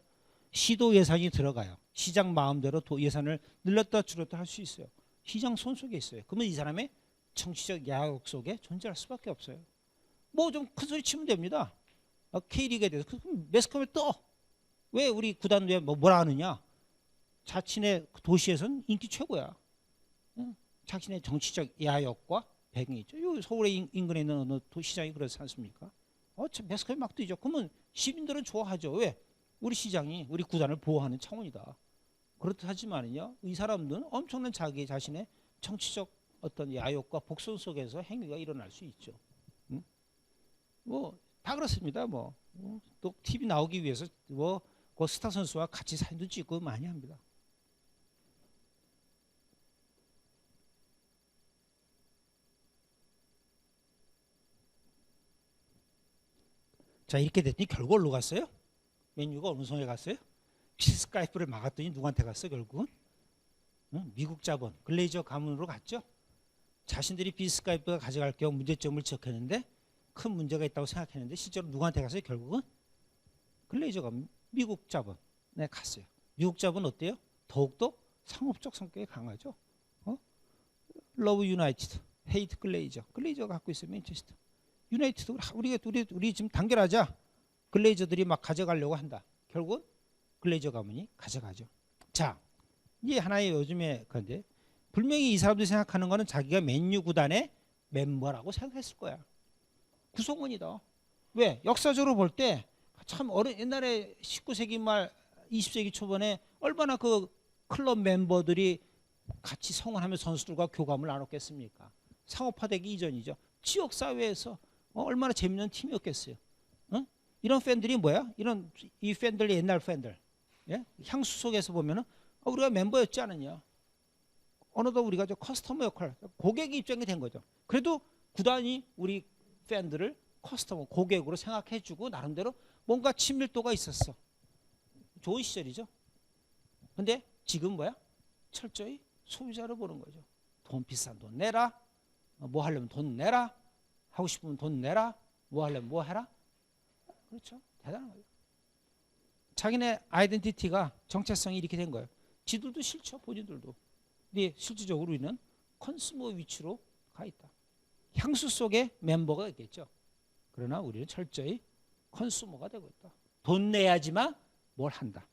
시도 예산이 들어가요. 시장 마음대로 예산을 늘렸다 줄였다 할 수 있어요. 시장 손 속에 있어요. 그러면 이 사람의 정치적 야욕 속에 존재할 수밖에 없어요. 뭐 좀 큰 소리 치면 됩니다. K리그에 대해서 매스컴에 떠. 왜 우리 구단 왜 뭐라 하느냐? 자신의 도시에서는 인기 최고야. 자신의 정치적 야욕과 배경이 있죠. 서울의 인근에 있는 어느 시장이 그렇지 않습니까? 매스컴에 막 뜨죠. 그러면 시민들은 좋아하죠. 왜? 우리 시장이 우리 구단을 보호하는 차원이다. 그렇다 하지만요, 이 사람들은 엄청난 자기 자신의 정치적 어떤 야욕과 복선 속에서 행위가 일어날 수 있죠. 뭐 다 그렇습니다. 또 TV 나오기 위해서 그 스타 선수와 같이 사진도 찍고 많이 합니다. 자, 이렇게 됐더니 결국 어디로 갔어요? 맨유가 어느 손에 갔어요? 스카이프를 막았더니 누구한테 갔어 결국은? 미국 자본 글레이저 가문으로 갔죠. 자신들이 비스카이프가 가져갈 경우 문제점을 지적했는데 큰 문제가 있다고 생각했는데 실제로 누구한테 갔어요? 결국은 글레이저 가문 미국 자본에 갔어요. 미국 자본 어때요? 더욱더 상업적 성격이 강하죠. 러브 유나이티드, 헤이트 글레이저가 갖고 있어요. 맨체스터 유나이티드 우리 지금 단결하자. 글레이저들이 막 가져가려고 한다. 결국은 글레이저 가문이 가져가죠. 자, 이게 하나의 요즘의 건데 분명히 이 사람들이 생각하는 거는 자기가 맨유 구단의 멤버라고 생각했을 거야. 구성원이다. 왜? 역사적으로 볼 때 참 옛날에 19세기 말 20세기 초반에 얼마나 그 클럽 멤버들이 같이 성원하며 선수들과 교감을 나눴겠습니까? 상업화되기 이전이죠. 지역사회에서 얼마나 재밌는 팀이었겠어요. 이런 팬들이 뭐야? 이 팬들 옛날 팬들, 예? 향수 속에서 보면은 우리가 멤버였지 않느냐? 어느덧 우리가 저 커스터머 역할, 고객 입장이 된 거죠. 그래도 구단이 우리 팬들을 커스터머, 고객으로 생각해주고 나름대로 뭔가 친밀도가 있었어. 좋은 시절이죠. 근데 지금 뭐야? 철저히 소비자로 보는 거죠. 돈 비싼 돈 내라. 뭐 하려면 돈 내라. 하고 싶으면 돈 내라. 뭐 하려면 뭐 해라. 그렇죠. 대단한 거예요. 자기네 아이덴티티가 정체성이 이렇게 된 거예요. 지들도 싫죠. 본인들도. 근데 실질적으로 우리는 컨슈머 위치로 가 있다. 향수 속에 멤버가 있겠죠. 그러나 우리는 철저히 컨슈머가 되고 있다. 돈 내야지만 뭘 한다.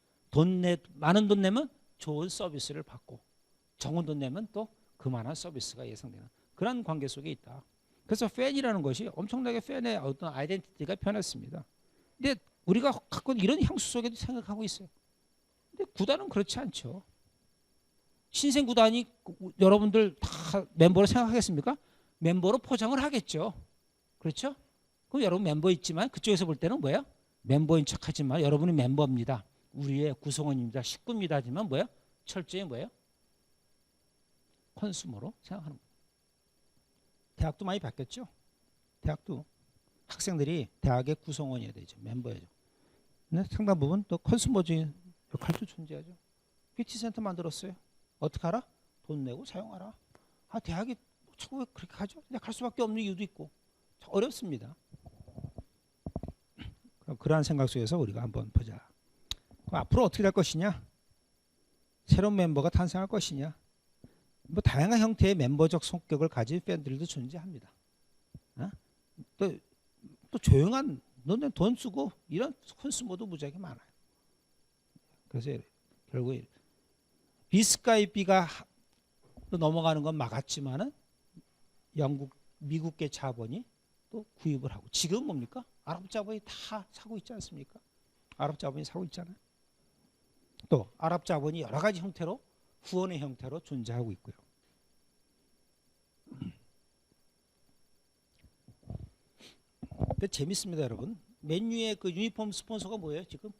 많은 돈 내면 좋은 서비스를 받고 적은 돈 내면 또 그만한 서비스가 예상되는 그런 관계 속에 있다. 그래서 팬이라는 것이 엄청나게 팬의 어떤 아이덴티티가 변했습니다. 근데 우리가 갖고 있는 이런 향수 속에도 생각하고 있어요. 근데 구단은 그렇지 않죠. 신생 구단이 여러분들 다 멤버로 생각하겠습니까? 멤버로 포장을 하겠죠. 그렇죠? 그럼 여러분 멤버 있지만 그쪽에서 볼 때는 뭐야? 멤버인 척하지만 여러분이 멤버입니다. 우리의 구성원입니다. 식구입니다. 하지만 뭐야? 철저히 뭐예요? 컨슈머로 생각하는 거예요. 대학도 많이 바뀌었죠. 대학도 학생들이 대학의 구성원이어야 되죠. 멤버야죠. 근데 상당 부분 또 컨슈머적인 역할도 존재하죠. 뷰티센터 만들었어요. 어떻게 하라? 돈 내고 사용하라. 아, 대학이 자꾸 왜 그렇게 하죠? 근데 갈 수밖에 없는 이유도 있고 어렵습니다. 그럼 그러한 생각 속에서 우리가 한번 보자. 그럼 앞으로 어떻게 될 것이냐? 새로운 멤버가 탄생할 것이냐? 뭐 다양한 형태의 멤버적 성격을 가진 팬들도 존재합니다. 어? 또 조용한 너네 돈 쓰고 이런 컨슈머도 무지하게 많아요. 그래서 결국 비스카이비가 넘어가는 건 막았지만은 미국계 자본이 또 구입을 하고 지금 뭡니까? 아랍 자본이 다 사고 있지 않습니까? 아랍 자본이 사고 있잖아요. 또 아랍 자본이 여러 가지 형태로 후원의 형태로 존재하고 있고요. 근데 재밌습니다, 여러분. 맨유의 그 유니폼 스폰서가 뭐예요, 지금?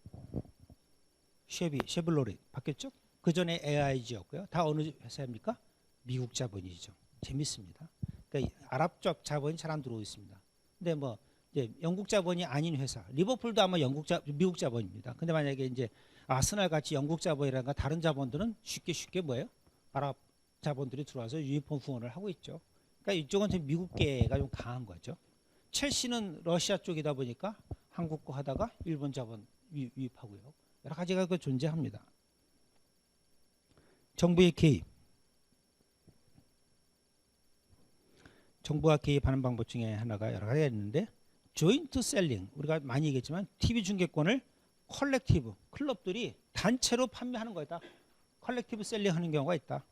쉐블로레 바뀌었죠? 그 전에 AIG였고요. 다 어느 회사입니까? 미국 자본이죠. 재밌습니다. 그러니까 아랍 쪽 자본이 잘 안 들어오고 있습니다. 근데 뭐 이제 영국 자본이 아닌 회사, 리버풀도 아마 미국 자본입니다. 근데 만약에 이제 아스날 같이 영국 자본이라든가 다른 자본들은 쉽게 뭐예요? 아랍 자본들이 들어와서 유니폼 후원을 하고 있죠. 그러니까 이쪽은 좀 미국계가 좀 강한 거죠. 첼시는 러시아 쪽이다 보니까 한국 거 하다가 일본 자본 유입하고요. 여러 가지가 그 존재합니다. 정부의 개입. 정부가 개입하는 방법 중에 하나가 여러 가지가 있는데 조인트 셀링, 우리가 많이 얘기했지만 TV 중계권을 컬렉티브, 클럽들이 단체로 판매하는 거다. 컬렉티브 셀링 하는 경우가 있다.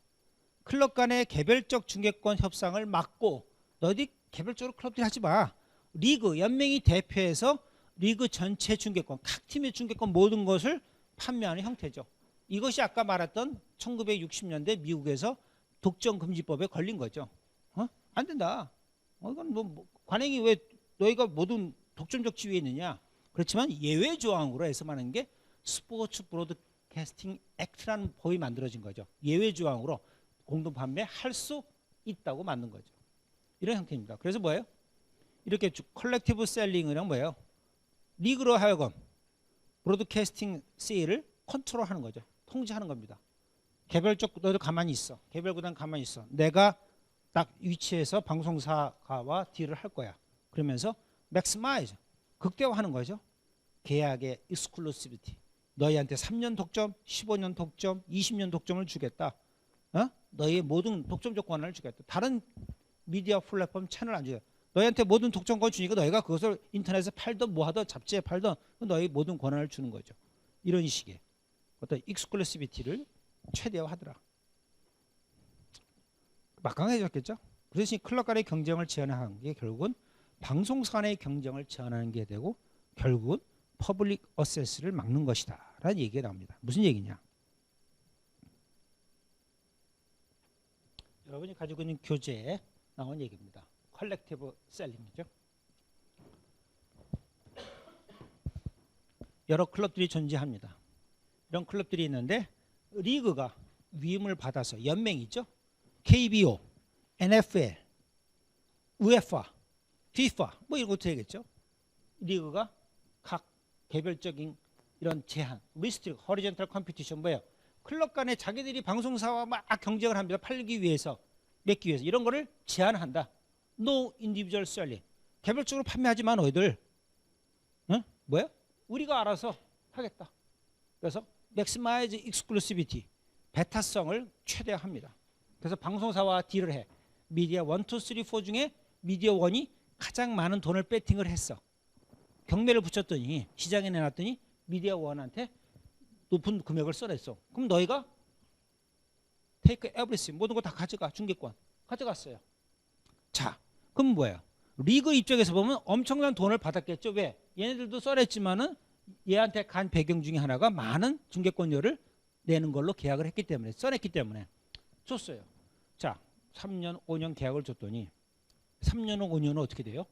클럽 간의 개별적 중계권 협상을 막고 너희들이 개별적으로 클럽들이 하지 마. 리그, 연맹이 대표해서 리그 전체 중계권, 각 팀의 중계권 모든 것을 판매하는 형태죠. 이것이 아까 말했던 1960년대 미국에서 독점금지법에 걸린 거죠. 안 된다. 이건 뭐 관행이 왜 너희가 모든 독점적 지위에 있느냐. 그렇지만 예외 조항으로 해서 말하는 게 스포츠 브로드캐스팅 액트라는 법이 만들어진 거죠. 예외 조항으로 공동 판매할 수 있다고 만든 거죠. 이런 형태입니다. 그래서 뭐예요? 이렇게 컬렉티브 셀링이란 뭐예요? 리그로 하여금 브로드캐스팅 세일을 컨트롤하는 거죠. 통제하는 겁니다. 개별적 너희들 가만히 있어. 개별 구단 가만히 있어. 내가 딱 위치해서 방송사와 딜을 할 거야. 그러면서 맥스마이즈, 극대화하는 거죠. 계약의 익스클루시비티. 너희한테 3년 독점, 15년 독점, 20년 독점을 주겠다. 너희의 모든 독점적 권한을 주겠다. 다른 미디어 플랫폼 채널 안 주겠다. 너희한테 모든 독점권 주니까 너희가 그것을 인터넷에 팔든 뭐하든 잡지에 팔든 너희 모든 권한을 주는 거죠. 이런 식의 어떤 익스클루시비티를 최대화하더라. 막강해졌겠죠. 그래서 클럽 간의 경쟁을 제한하는 게 결국은 방송사 간의 경쟁을 제한하는 게 되고 결국은 퍼블릭 어세스를 막는 것이다 라는 얘기가 나옵니다. 무슨 얘기냐. 여러분이 가지고 있는 교재에 나온 얘기입니다. 컬렉티브 셀링이죠. 여러 클럽들이 존재합니다. 이런 클럽들이 있는데 리그가 위임을 받아서 연맹이죠. KBO, NFL, UEFA, FIFA 뭐 이런 것도 되겠죠. 리그가 각 개별적인 이런 제한, 리스트릭, 허리젠탈 컴피티션 뭐예요? 클럽 간에 자기들이 방송사와 막 경쟁을 합니다. 팔기 위해서, 맺기 위해서 이런 거를 제한한다. No individual selling. 개별적으로 판매하지만 너희들 뭐야? 우리가 알아서 하겠다. 그래서 maximize exclusivity, 배타성을 최대화합니다. 그래서 방송사와 딜을 해. 미디어 1, 2, 3, 4 중에 미디어 1이 가장 많은 돈을 배팅을 했어. 경매를 붙였더니 시장에 내놨더니 미디어 1한테 높은 금액을 써냈어. 그럼 너희가 take everything, 모든 거 다 가져가. 중개권 가져갔어요. 자, 그럼 뭐예요? 리그 입장에서 보면 엄청난 돈을 받았겠죠. 왜? 얘네들도 써냈지만은 얘한테 간 배경 중에 하나가 많은 중개권료를 내는 걸로 계약을 했기 때문에, 써냈기 때문에 줬어요. 자, 3년 5년 계약을 줬더니 3년 후 5년은 어떻게 돼요?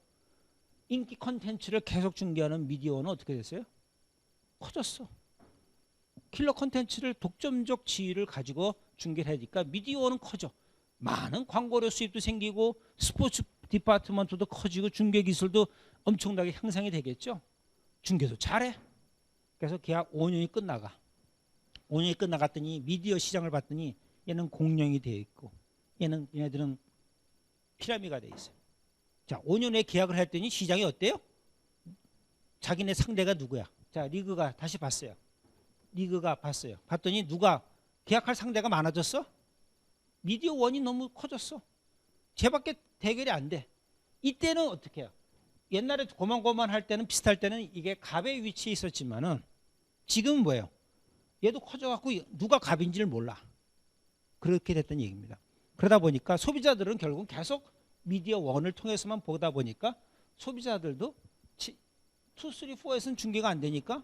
인기 컨텐츠를 계속 중개하는 미디어는 어떻게 됐어요? 커졌어. 킬러 컨텐츠를 독점적 지위를 가지고 중개를 하니까 미디어는 커져. 많은 광고료 수입도 생기고 스포츠 디파트먼트도 커지고 중개 기술도 엄청나게 향상이 되겠죠. 중개도 잘해. 그래서 계약 5년이 끝나가. 5년이 끝나갔더니 미디어 시장을 봤더니 얘는 공룡이 되어 있고 얘네들은 피라미드가 되어 있어요. 자, 5년에 계약을 했더니 시장이 어때요? 자기네 상대가 누구야? 자, 리그가 다시 봤어요. 리그가 봤어요. 봤더니 누가 계약할 상대가 많아졌어? 미디어 원이 너무 커졌어. 쟤밖에 대결이 안 돼. 이때는 어떻게 해요? 옛날에 고만고만할 때는 비슷할 때는 이게 갑의 위치에 있었지만은 지금은 뭐예요? 얘도 커져갖고 누가 갑인지를 몰라. 그렇게 됐던 얘기입니다. 그러다 보니까 소비자들은 결국 계속 미디어 원을 통해서만 보다 보니까 소비자들도 2, 3, 4에서는 중계가 안 되니까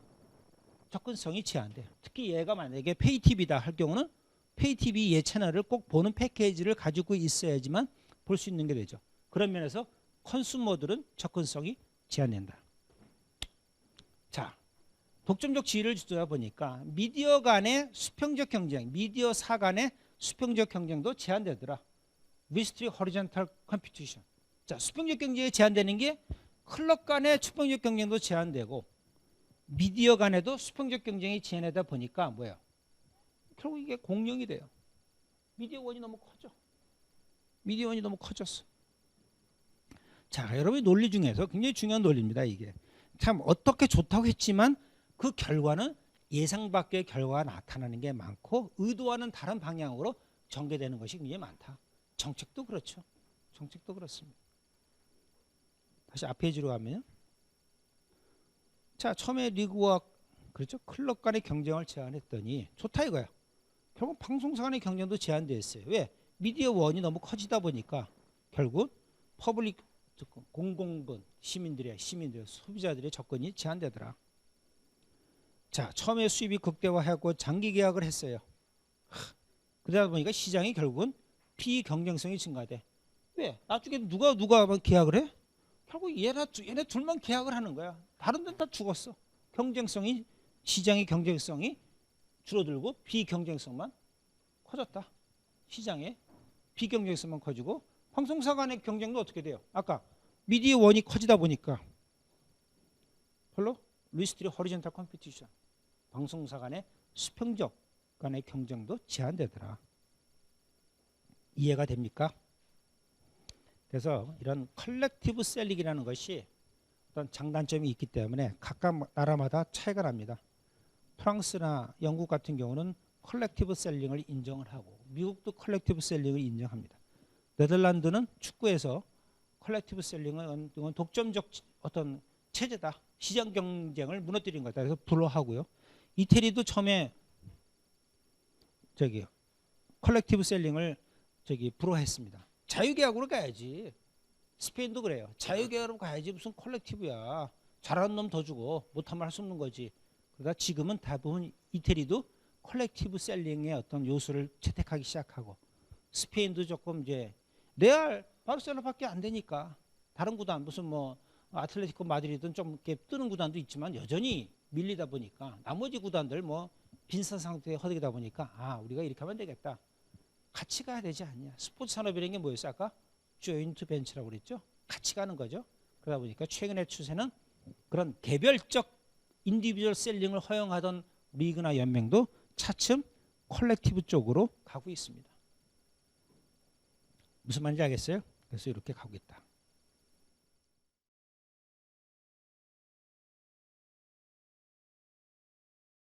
접근성이 제한돼요. 특히 얘가 만약에 페이티비다 할 경우는 페이티비 얘 채널을 꼭 보는 패키지를 가지고 있어야지만 볼 수 있는 게 되죠. 그런 면에서 컨슈머들은 접근성이 제한된다. 자, 독점적 지위를 주다 보니까 미디어 간의 수평적 경쟁, 미디어사 간의 수평적 경쟁도 제한되더라. 리스트릭 허리젠탈 컴피티션. 자, 수평적 경쟁이 제한되는 게 클럽 간의 수평적 경쟁도 제한되고 미디어 간에도 수평적 경쟁이 제한되다 보니까 뭐예요? 결국 이게 공룡이 돼요. 미디어 원이 너무 커져. 미디어 원이 너무 커졌어. 자, 여러분의 논리 중에서 굉장히 중요한 논리입니다. 이게 참 어떻게 좋다고 했지만 그 결과는 예상 밖의 결과가 나타나는 게 많고 의도와는 다른 방향으로 전개되는 것이 굉장히 많다. 정책도 그렇죠. 정책도 그렇습니다. 다시 앞 페이지로 가면, 자, 처음에 리그와 그렇죠, 클럽 간의 경쟁을 제한했더니 좋다 이거야. 결국 방송사 간의 경쟁도 제한됐어요. 왜? 미디어 원이 너무 커지다 보니까 결국 퍼블릭 공공분 시민들 소비자들의 접근이 제한되더라. 자, 처음에 수입이 극대화하고 장기 계약을 했어요. 그러다 보니까 시장이 결국은 비경쟁성이 증가돼. 왜? 나중에 누가 계약을 해? 결국 얘네 둘만 계약을 하는 거야. 다른 데는 다 죽었어. 경쟁성이, 시장의 경쟁성이 줄어들고 비경쟁성만 커졌다. 시장의 비경쟁성만 커지고 방송사 간의 경쟁도 어떻게 돼요? 아까 미디어 원이 커지다 보니까 별로 리스트릭 허리젠탈 컴피티션, 방송사 간의 수평적 간의 경쟁도 제한되더라. 이해가 됩니까? 그래서 이런 컬렉티브 셀링이라는 것이 어떤 장단점이 있기 때문에 각각 나라마다 차이가 납니다. 프랑스나 영국 같은 경우는 컬렉티브 셀링을 인정을 하고 미국도 컬렉티브 셀링을 인정합니다. 네덜란드는 축구에서 컬렉티브 셀링은 독점적 어떤 체제다. 시장 경쟁을 무너뜨린 거다. 그래서 불허하고요. 이태리도 처음에 컬렉티브 셀링을 불허했습니다. 자유계약으로 가야지. 스페인도 그래요. 자유계약으로 가야지 무슨 컬렉티브야. 잘하는 놈 더 주고 못하면 할 수 없는 거지. 그러다 지금은 대부분 이태리도 컬렉티브 셀링의 어떤 요소를 채택하기 시작하고 스페인도 조금 이제 레알 바르셀로나밖에 안 되니까 다른 구단 무슨 뭐 아틀레티코 마드리드는 좀 이렇게 뜨는 구단도 있지만 여전히 밀리다 보니까 나머지 구단들 뭐 빈선 상태에 허덕이다 보니까 아, 우리가 이렇게 하면 되겠다. 같이 가야 되지 않냐. 스포츠 산업이라는 게 뭐였어요? 아까 조인트 벤처라고 그랬죠. 같이 가는 거죠. 그러다 보니까 최근의 추세는 그런 개별적 인디비주얼 셀링을 허용하던 리그나 연맹도 차츰 컬렉티브 쪽으로 가고 있습니다. 무슨 말인지 알겠어요? 그래서 이렇게 가고 있다.